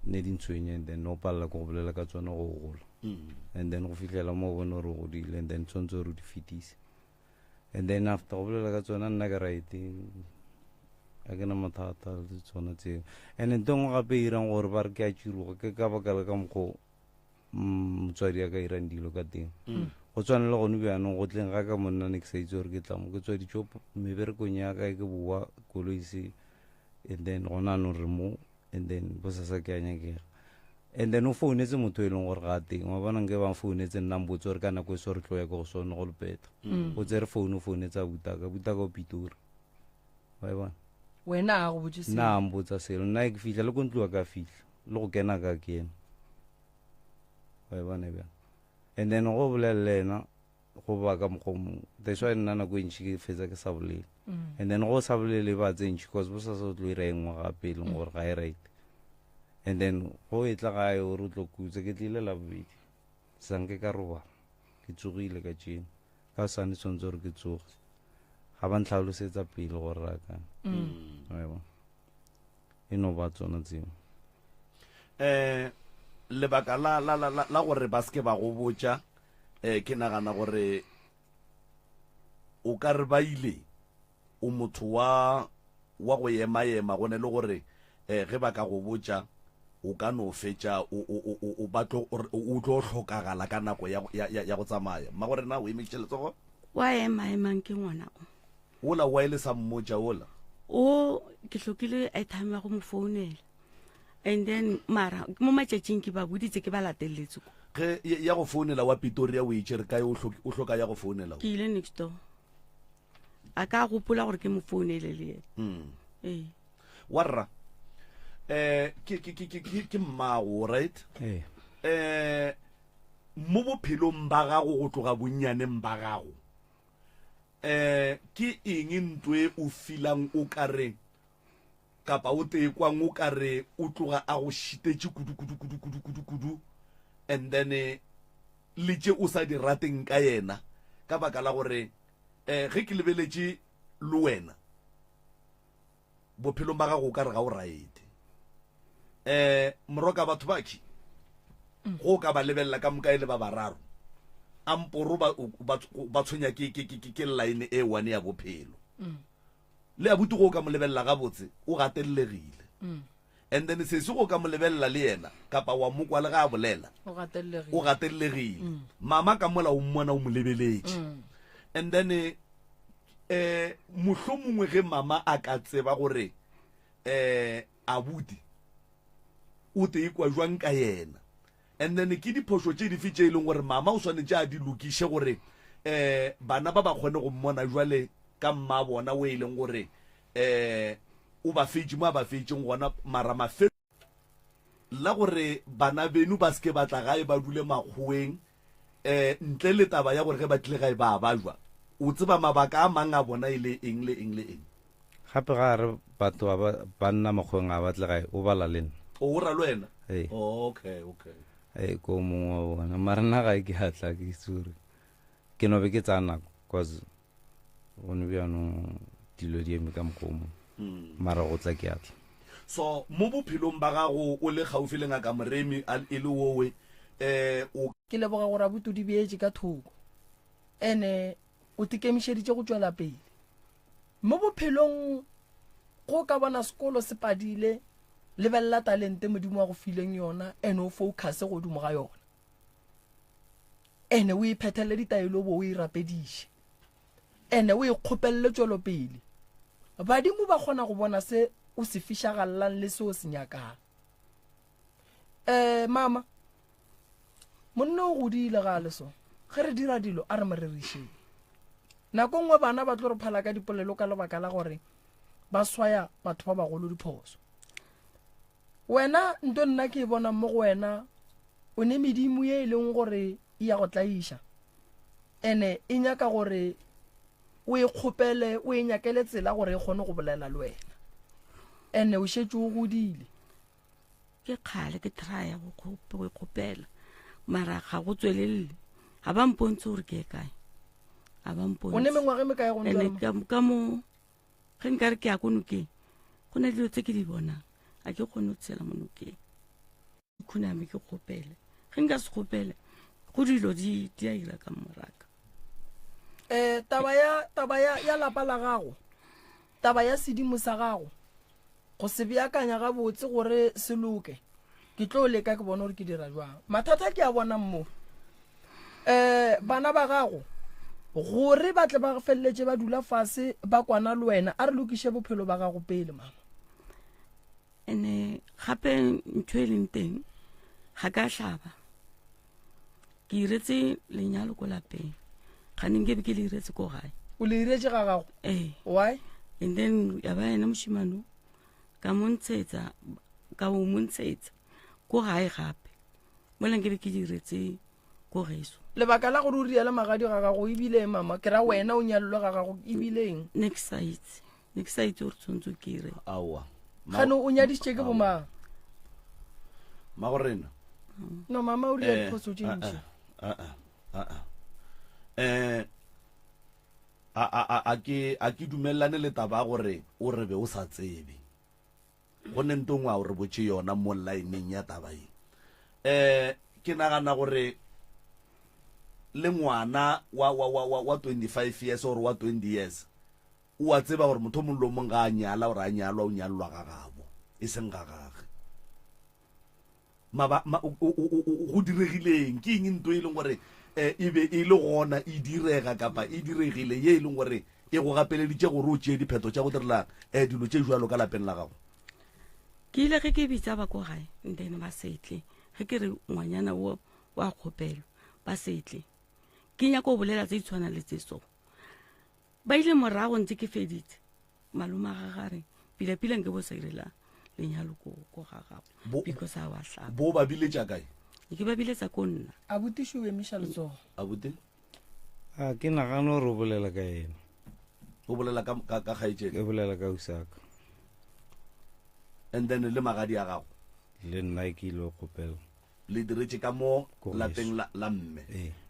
S7: ne di ntshwenye then no palela ko go bolela ka tsone go gola and then go fitlhela mo bone gore go dile and then tshwanetse gore di fetise and then after go bolela ka tsona nna ke right a ke na mathata le tsona tseo and then tengwe gape irang gore ba re ke a tširoga ke ka baka le ka mokgwa motswadi a ka irang dilo ka teng go tshwana le gone bjanong go tleng ga ka monna ne ke sa itse gore ke tlamo ke tswaditso meberekong ya ka ke boa koloi se and then gona no re mo and then bosasa ke a nyakega and then o founetse motho e leng gore ga teng wa bona nke ba founetse nna mbotse gore ka nako e se re tlo ya go sone go lepeta o tsere founu founetse a butaka o Pitori wa bona
S2: wena a go botse se
S7: na mbotsa selo nna ke fihla le go ntloa ka fihla le go kena ka kena wa bona bja and then go bolelena go ba ka mokgomo that's why nna nako e ntši ke fetsa ke sa bolele and then go sa bolele ba tsentši because bo sa tlo ira engwe gape e leng gore ga e right and then go e tla gae gore o tlo kutse ke tlile la bobedi sanke ka robala ke tsogile ka tšena ka sane tshwanetse gore ke tsoge ga ba ntlhalosetsa pele gore rakana e no ba tsona tseo
S1: lebaka la gore ba ske ba go botša ke nagana gore o ka re ba ile o motho wa go ema gone le gore ge ba ka go botša o ka no fetša o tlo hlokagala ka nako ya go tsamaya mma gore na o emešitše letsogo
S6: wa emang ke ngwana
S1: ola wa ile sa mmotša ola
S6: o ke hlokile airtime ya go mo founela and then mara mo matšatšing ke ba boditse ke ba lateletse
S1: ge ya go founela wa Pitori o itšere kae o hloka ya go founela
S6: ke ile next door a ka gopola gore ke mo founele le ene
S1: warra ke mmago right mo bophelong ba gago go tloga bonnyaneng ba gago ke eng ntwe o filang o ka re kapa o tekwang o ka re o tloga a go šitetse kudu and then le tše o sa di rateng ka yena ka baka la gore ge ke lebeletše le wena bophelong ba gago o ka re ga o right moroka batho baki go ka ba lebelela ka moka ile ba bararo amporo ba tshwenya ke line e one ya bophelo le abuti go ka mo lebelela ga botse o gatelegile and then se se go ka mo lebelela le yena kapa wa mokwa le ga bolela o gatelegile mama ka mola o mmona o mo lebeletše and then mohlomongwe ge mama a ka tseba gore abuti o te ikwa jwang ka yena and then ke diphoso tše di fitše e leng gore mama o swanetše a di lokiše gore bana ba ba kgone go mmona jwale ka mma bona o e leng gore o ba fetše mo a ba fetšeng gona mara mafelo la gore bana benu ba ske batla gae ba dule makgoweng ntle le taba ya gore ge ba tlile gae ba jwa o tseba mabaka a mang a bona e le eng le eng le eng
S7: gape ga re batho ba nna makgoweng a batle gae o bala le nna
S1: o ra le wena
S7: okay ko mongwe wa bona mara nna gae ke atla ke tsore ke no be ke tsa nako cause gone bjanong dilo di eme ka mokgomo mara go tla ke atla
S1: so mo bophelong ba gago o le gaufi le ngaka Moremi e le wowe
S2: ke leboga gore abuti di beetse ka thoko ene o tikemišeditše go tšwela pele mo bophelong go ka bona sekolo se padile lebelela talente modimo wa go fileng yona ene o focus godimo ga yona ene o iphetele ditaelo bo o irapediše ene o ikgopelele tšwelo pele badimo ba kgona go bona se o se fišagallang le se o se nyakang mama monna o godile ga le so ge re dira dilo a re mo rerišeng nako nngwe bana ba tlo re phala ka dipolelo ka lebaka la gore ba swaya batho ba bagolo diphoso wena nto nna ke bona mo go wena o ne medimo ye e leng gore e ya go tlaiša ene e nyaka gore o ikgopele o e nyakele tsela gore e kgone go bolela le wena ene o šetse o godile
S6: ke kgale ke traya go ikgopela mara ga go tswelele ga ba mpontse gore ke kae a ba mpontse
S2: o ne mengwage me kae go
S6: ntse ka mo ge nka re ke ya ko nokeng go na dilo tse ke di bonang a ke kgone go tshela mo nokeng khuname ke kgopele ge nka se kgopele go dilo di a ira ka moraka.
S2: Taba ya lapa la gago, taba ya sedimo sa gago, go se beakanya ga botse gore se loke, ke tlo leka ke bona gore ke dira jwang. Mathata ke a bona mmo, bana ba gago gore ba tle ba felletse ba dula fase ba kwana le wena, a re lokiše bophelo ba gago pele mama.
S6: Ene gape ntho e leng teng ga ka hlaba, ke iretse lenyalo ko lapeng, ga neng ke be ke le iretse ko gae.
S2: O le iretse ga gago? Why?
S6: And then ya ba ena moshimano ka montsetsa ko gae gape mo leng ke be ke diretse ko geso.
S2: Lebaka la gore o riele magadi ga gago ebile mama ke ra wena o nyallo ga gago ebileng
S6: next site o re tshwanetse ke ire
S1: awa
S2: gano o nyadisitse ke bomang
S1: magorena
S2: no mama o riele phoso tšentši
S1: a ke dumelane le taba gore o re be o sa tsebe go ne ntongwe a o re botse yona mo line-eng ya taba e ke nagana gore le ngwana wa 25 years or wa 20 years o a tseba gore motho mollo mong ga a nyala gore a nyalwa o nyalwa ga gabo e seng ga gage go diregileng ke eng ntho e leng gore e be e le gona e direga kapa e diregile ye e leng gore e go gapeleditše gore o tšee dipheto tša go direla dilo tše jalo ka lapeng la gago?
S6: Ke ile ge ke bitsa ba ko gae then ba setle ge ke re ngwanyana wa kgopelo ba setle ke nya go bolela tse itshwana le tse so ba ile morago ntse ke feditse maloma ga gare pila nke bo sa irela lenyalo ko ga gago because a wa hla
S1: bo ba bile tša kae?
S6: ke ba bile tsa ko nna
S2: abuti shuwe mishalo tso
S1: abuti
S7: ke nagana gore o bolela ka ena
S1: o bolela ka gaitšedi
S7: ke bolela ka usaka
S1: and then le magadi a gago
S7: le nna ke ile kgopela
S1: le diretse ka mo lapeng la mme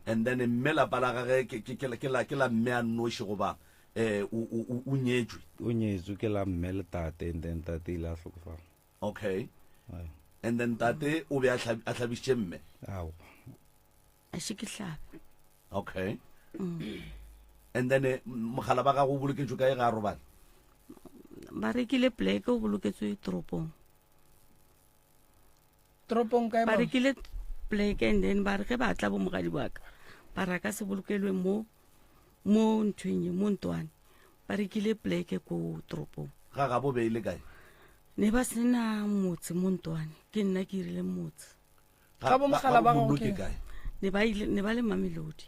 S1: and then mme lapa la gage ke la mme a nnoši goba o nyetswe
S7: ke la mme le tate and then tate ile a hlokofala.
S1: Okay, and then tate o be a hlabišitše mme
S7: ao
S6: a se ke hlabe.
S1: Okay, and then mogala ba gago o boloketšwe kae ga a robala?
S6: Ba rekile pleke o boloketswe toropong
S2: kae
S6: ba rekile pleke and then ba re ge ba tla bo mogadi wa ka ba raka se bolokelwe mo ntweng mo ntwane ba rekile pleke ko toropong.
S1: Ga ga bo beile kae?
S6: Ne ba sena motse mo ntwane ke nna ke irile motse
S2: ga bo mogala ba gago
S1: ke kae?
S6: ne ba le Mamelodi.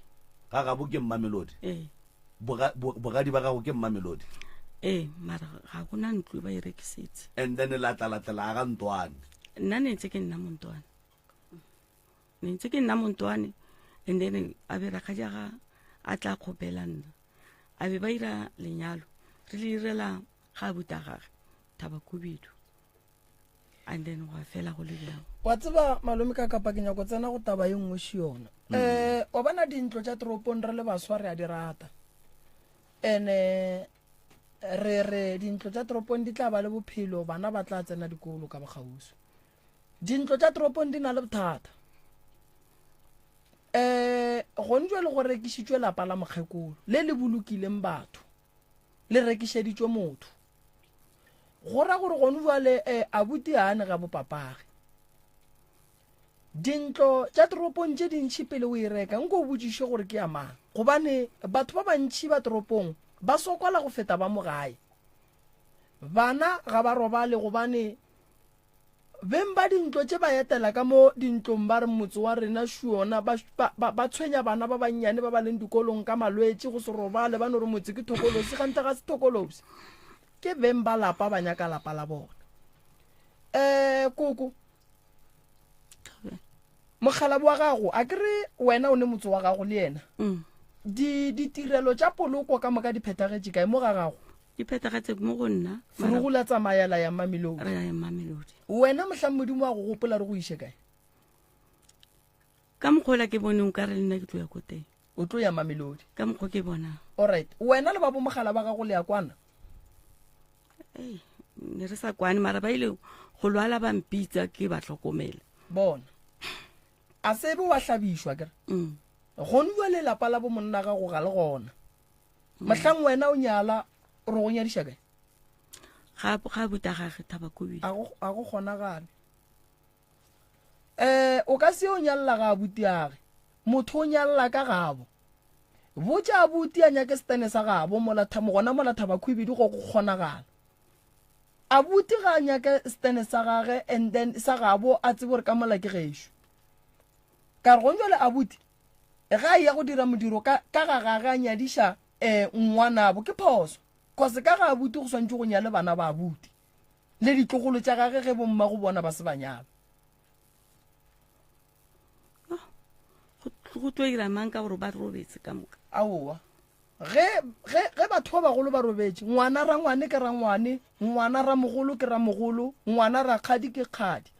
S1: Ga ga bo ke Mamelodi? Bogadi ba gago ke Mamelodi?
S6: Mara ga gona ntlo ba e rekisitse.
S1: And then latla ga ntwane?
S6: Nna ne ntse ke nna mo ntwane and then a be raka jaga a tla kgopela nna a be ba ira lenyalo re le irela ga buta gage Tabakubidu and then wa fela go le bjang.
S2: Wa tseba malome ka kapa ke nyako tsena go taba ye nngwe shi yona o bana dintlo tša toropong re le baswa re a di rata ene re dintlo tša toropong di tla ba le bophelo bana ba tla tsena dikolo ka bogausu. Dintlo tša toropong di na le bothata go ntšwe le go rekišitšwe lapa la mokgekolo le le bolokileng batho le rekišeditšwe motho go ra gore gone jwale abuti a ane ga bopapage. Dintlo tša toropong tše dintšhi pele o e reka nko o botšiše gore ke ya mang gobane batho ba bantšhi ba toropong ba sokola go feta ba mo gae. Bana ga ba robale gobane beng ba dintlo tše ba etela ka mo dintlong ba re motse wa rena shuona ba tshwenya bana ba bannyane ba ba leng dikolong ka malwetse go se robale ba no re motse ke thokolosi gante ga se thokolosi ke beng ba lapa ba nyaka lapa la bona. Koko mogala wa gago a kere wena o ne motse wa gago le yena ditirelo tša poloko ka moka di phethagetse kae mo ga gago?
S6: Di phethagetse mo go nna
S2: Furugula tsamayela ya Mamelodi.
S6: Re ya Mamelodi.
S2: Wena mohla modimo wa go gopola re go ishe kae?
S6: Ka mokgola ke bone nka re le nna ke tlo ya ko teng.
S2: O tlo ya Mamelodi
S6: ka mokgo ke bona.
S2: Alright, wena le ba bo mogala ba gago le ya kwana?
S6: Ne re sa kwane mara ba ile go lwala ba mpitsa ke ba tlhokomela.
S2: Bona a sebe wa hlabišwa kere gone jwa lelapa la bo monna ga go ga le gona mahlang wena o nyala o re go nyadiša kae
S6: ga buta gage Thabakobile
S2: a go kgonagale o ka se o nyalla ga abuti age motho o nyalla ka gabo botša abuti a nyake setene sa gabo gona mola Thabakobile go kgonagala abuti ga a nyake setene sa gage and then sa gabo a tsebe gore ka mola ke gešo ka re go njole abuti ga a ya go dira modiro ka ga gage a nyadiša ngwanabo ke phoso kose ka ga abuti go swantse go nyale bana ba abuti le ditlogolo tša gage ge bomma go bona ba se banyala
S6: go tlo ira mang ka gore ba robetse ka moka
S2: aowa ge batho ba bagolo ba robetse ngwana ra ngwane ke ra ngwane ngwana ra mogolo ke ra mogolo ngwana ra kgadi ke kgadi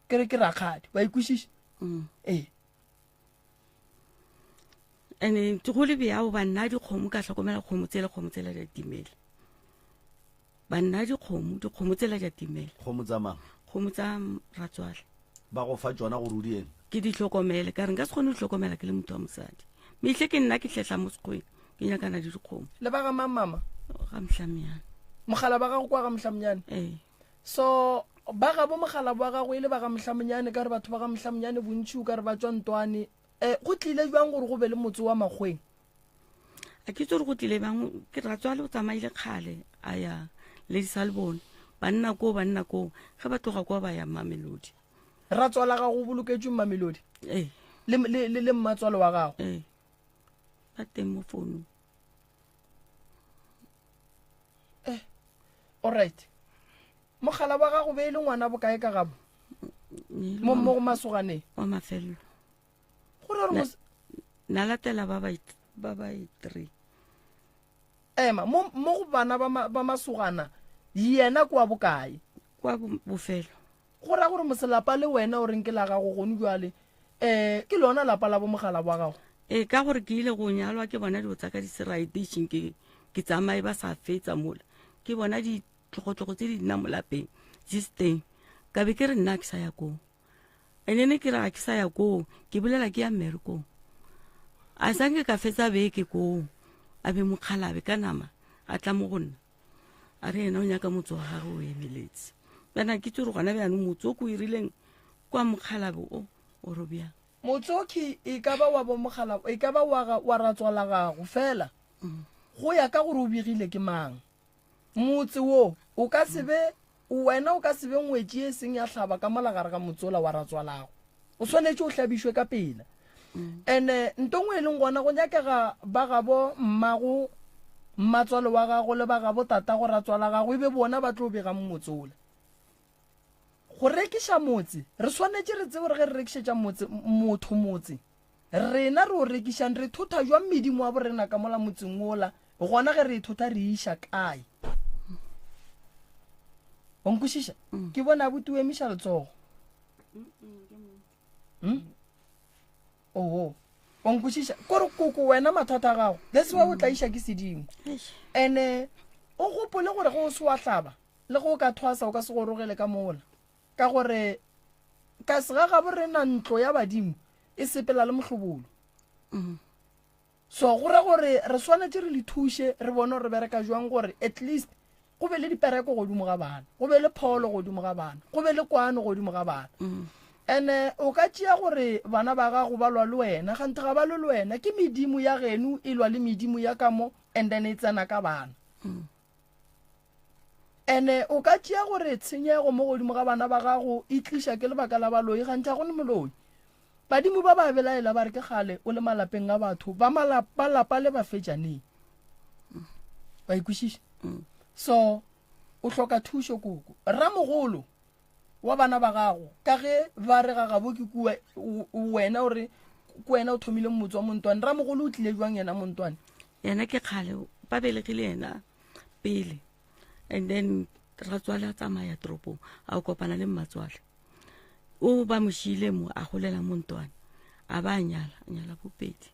S2: ke re ke ra kgadi ba ikwešiša
S6: ene go le beao banna dikgomo ka tlhokomela kgomo tsela di timele banna dikgomo tsela di timele
S1: kgomo tsa mang
S6: kgomo tsa ratswala
S1: ba go fa tsona go rudieng
S6: ke di tlhokomele ka re nka se kgone go tlhokomela ke le motho wa mosadi metlhe ke nna ke tletla mo sekgoeng ke nyakana di dikgomo
S2: le ba ga mama
S6: ga Mhlamyane
S2: mogala ba gago kwa ga Mhlamyane so ba ga bo mogala ba gago ile ba ga Mhlamyane ka re batho ba ga Mhlamyane bontši o ka re ba tswa ntwane go tlile jwang gore go be le motse wa makgweng
S6: a ke tsore go tlile bang ke ratswale o tsamaile kgale a ya le Salbone banna ko ge ba tloga kwa ba ya Mamelodi
S2: ratswala ga go boloketswe Mamelodi le mmatswalo wa gago
S6: ba teng mo founung
S2: alright mogala wa gago be ile ngwana bokae ka gabo mo go masoganeng
S6: wa mafelo
S2: gore re
S6: na latela ba ba 3
S2: ema mo go bana ba masogana yena kwa bokae
S6: kwa bofelo
S2: go ra gore moselapa le wena o reng ke la gago gone jwale ke lona lapa la bo mogala wa gago
S6: ka gore ke ile go nyalwa ke bona di botsa ka di-seritation ke tsamaye ba sa fetsa mola ke bona ditlogotlogo tse di nna mo lapeng teng ka be ke re nna ke sa ya koo ene ke ra ke sa ya koo ke bolela ke ya mmerekong a sanke ka fetsa beke koo a be mokgalabe ka nama a tla mo go nna a re ena o nyaka motse wa gage o emeletse bana ke tsore gona bjanong motse o ko irileng kwa mokgalabe o robjang
S2: motsoki e ka ba wa bo mogala e ka ba wa ratswala gago fela go ya ka gore o begile ke mang motse wo o ka sebe wena o ka sebe ngwetši e seng ya hlaba ka molagare ga motsola wa ratswalago o tshwanetse o hlabišwe ka pela ene ntongwe e leng gona go nyakega ba gabo mmago mmatswalo wa gago le ba gabo tata go ratswala gago e be bona ba tlo begang motsola go rekiša motse re swanetse re tsebe gore ge re rekišetša motho motse rena re o rekišang re thota jwa medimo wa borena ka mola motseng ola gona ge re e thota re iša kae onkwešiša ke bona abuti o emiša letsogo onkwešiša kore koko wena mathata a gago that's why o tla iša ke sedimo ande o gopole gore ge o se wa hlaba le go ka thwasa o ka se gorogele ka mola ka gore ka se ga gabo rena ntlo ya badimo e sepela le mohlobolo so gore gore re swanetse re le thushe re bone re bereka jwang gore at least go be le dipereko godimo ga bana go be le pholo godimo ga bana go be le kwano godimo ga bana ene o ka tšea gore bana ba gago ba lwa le wena gante ga ba lwe le wena ke medimo ya geno e lwa le medimo ya ka mo and then e tsena ka bana ene o ka tšea gore tshenyego mo godimo ga bana ba gago e tliša ke lebaka la baloi gantša go ne moloi badimo ba ba belaela ba re ke gale o le malapeng a batho ba lapa le ba fetšaneng ba ikwešiša so o hloka thušo koko ramogolo wa bana ba gago ka ge ba re ga gabo ke wena o re ko wena o thomile motse wa montwane ramogolo o tlile jwang yena montwane
S6: yena ke kgale ba belegile yena pele and then ratswale a tsamaya toropong a o kopana le mmatswale o ba mošile mo a golela montwane a ba nyala bopedi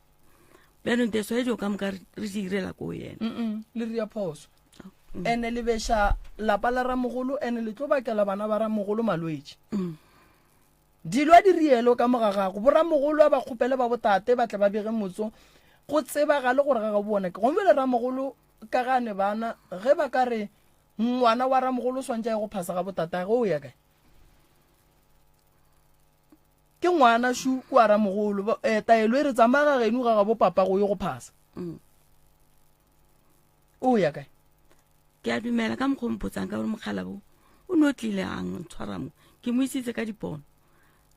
S6: bjanong teso e dio ka moka re di irela ko yena
S2: le ria phoso ene le beša lapa la ramogolo ene le tlo bakela bana ba ramogolo malwetši dilo a di rielo ka mogagago boramogolo a ba kgopele ba botate ba tla ba bege motso go tsebagale gore ga ga bona ke gomme le ramogolo ka gane bana ge ba ka re ngwana wa ramogolo swantse ya go phasa ga botate go o ya kae ke ngwana shu kwa ramogolo taelo e re tsamaya ga geno ga ga bo papa go ye go phasa o ya kae
S6: ke a dumela ka mokgompotsang ka gore mogala bo o ne o tlile ang tshwara mo ke mo isitse ka dipono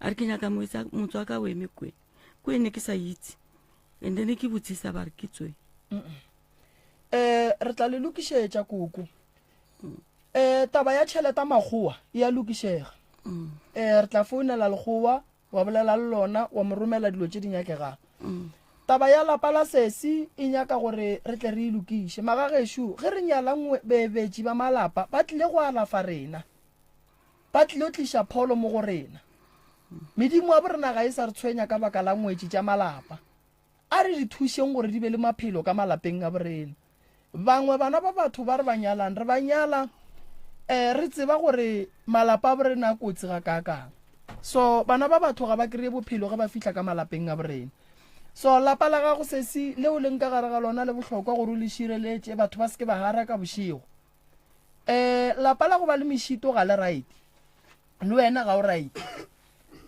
S6: a re ke nyaka motswa ka o eme kwe ne ke sa itse and then ke botsisa ba re ke tswe
S2: re tla le lokišetša koko taba ya tšheleta magoa e a lokišega re tla founela legoa wa bolela le lona wa mo romela dilo tše di nyakegang taba ya lapa la sesi e nyaka gore re tle re e lokiše magagešo ge re nyalang bebetši ba malapa ba tlile go alafa rena ba tlile o tliša pholo mo go rena medimo wa borena ga e sa re tshwenya ka baka la ngwetši tša malapa a re di thušeng gore di be le maphelo ka malapeng a borena bangwe bana ba batho ba re ba nyalang re ba nyala re tseba gore malapa a borena a kotsi ga kakang so bana ba batho ga ba kry-e bophelo ge ba fitlha ka malapeng a borena so lapa la gago sesi leo leng ka gare ga lona le bohlokwa gore o le šireletše batho ba seke ba hara ka bošego lapa la go ba le mešito ga le right le wena ga o right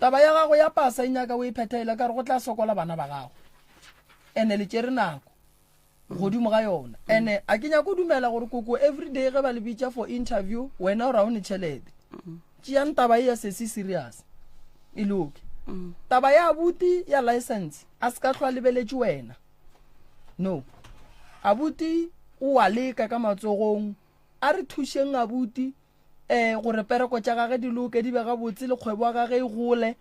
S2: taba ya gago ya pasa e nyaka o e phethela ka re go tla sokola bana ba gago ene le tšere nako godimo ga yona ene a ke nyako dumela gore koko everyday ge ba le bitša for interview wena o raone tšhelete tšeang taba e ya sesi serious e loke taba ya abuti ya license a se ka tlhwa lebeletše wena no abuti o a leka ka matsogong a re thušeng abuti gore pereko tša gage di loke di be gabotse le kgwebo wa gage e gole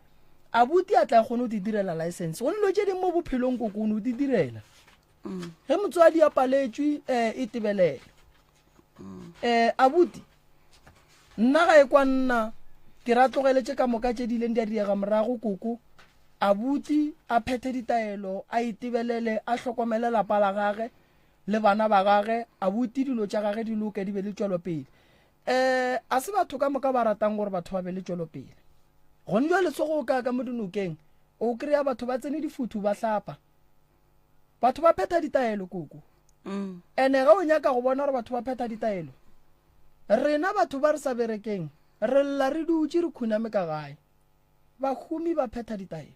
S2: abuti a tla kgone o di direla license go nlo tše ding mo bophelong kokone o di direla ge motswadi a paletšwe e tebelele abuti nna ga e kwa nna ke ratlogeletše ka moka tše dileng di a diega morago koko abuti a phethe ditaelo a itebelele a hlokomele lapa la gage le bana ba gage abuti dilo tša gage di loke di be le tšwelopele a se batho ka moka ba ratang gore batho ba be le tšwelopele go njo letsogo ka mo dinokeng o kry-a batho ba tsene difuthu ba hlapa batho ba phetha ditaelo koko ene ga o nyaka go bona gore batho ba phetha ditaelo rena batho ba re sa berekeng re lla re dutse re khuname ka gae bahumi ba phetha ditaelo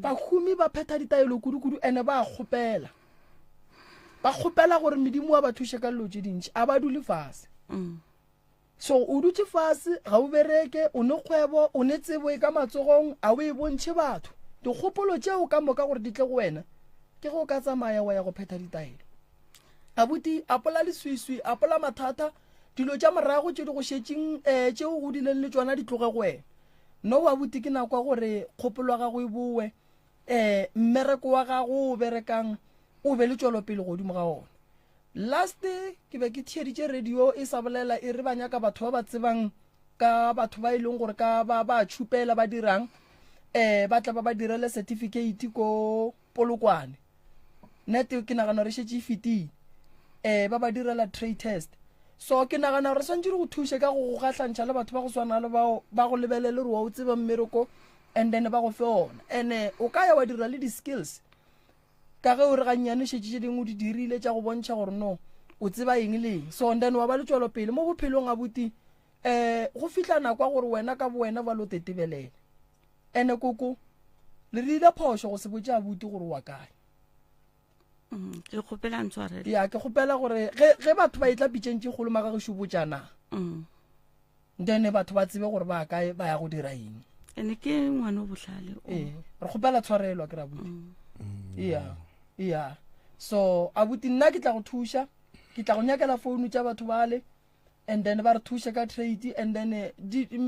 S2: bahumi ba phetha ditaelo kudu ene ba kgopela gore medimo wa ba thuše ka lelo tše dintši a ba dule fase so o dutse fase ga o bereke o ne kgwebo o ne tsebo e ka matsogong a o e bontšhe batho dikgopolo tšeo ka moka gore di tle go wena ke go ka tsamaya wa ya go phetha ditaelo abuti apola leswiswi apola mathata dilo tša morago tše di go šetšeng tšeo go dileng le tšona di tloge go wena no abuti ke nakwa gore kgopolo wa gago e bowe mmereko wa gago o berekang o be le tšwelopele godimo ga ona last ke be ke thieditše radio e sa bolela e re ba nyaka batho ba ba tsebang ka batho ba e leng gore ka ba tšhupela ba dirang ba tla ba direle certificate ko Polokwane nete ke nagana re šetše fitile ba direla trade test so ke nagana re swantse re go thuse ka go gahlantšha le batho ba go swana le bao ba go lebelele re wa o tseba mmereko and then ba go fe ona ene o ka ya wa dira le di-skills ka ge o re gannyane šetše dingwe o di dirile tša go bontšha gore no o tseba eng le eng so then wa ba le tšwelopele mo bophelong abuti go fihla nakwa gore wena ka bo wena ba lo tetebelele ene koko le rile phošo go se botse abuti gore wa kae
S6: ke kgopela ntshwarele
S2: ya ke kgopela gore ge batho ba e tla pitšentše kgolo magagišo botsana then batho ba tsebe gore ba kae ba ya go dira eng
S6: ene ke ngwana o bohlale
S2: re kgopela tshwarelwa ke rabuti yeah so abuti nna ke tla go thuša ke tla go nyakela founu tša batho bale and then ba re thuše ka trade and then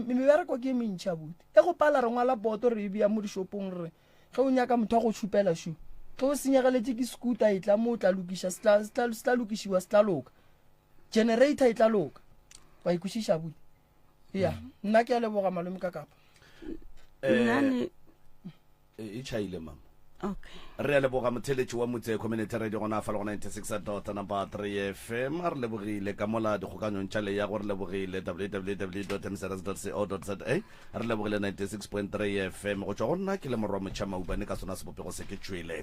S2: mebereko ke mentšha abuti e go pala re ngwala boto re e bea mo dishopong re ge o nyaka motho wa go tšhupela shu ge o senyegeletse ke scooter e tla mo o tla lokiša se tla lokišiwa se tla loka generator e tla loka ba ikwešiša abuti ya nna ke a leboga malome ka kapa
S6: nane
S1: e chaile mama
S8: okay
S1: re a leboga motheletši wa motse community radio gona fa le go 96.3 FM a re lebogile ka mola dikgokanyong tša le ya gore lebogile www.msrs.co.za re lebogile 96.3 FM go tšwa go nna ke le morwa motšha maubane ka sona sebopego se ke tšwele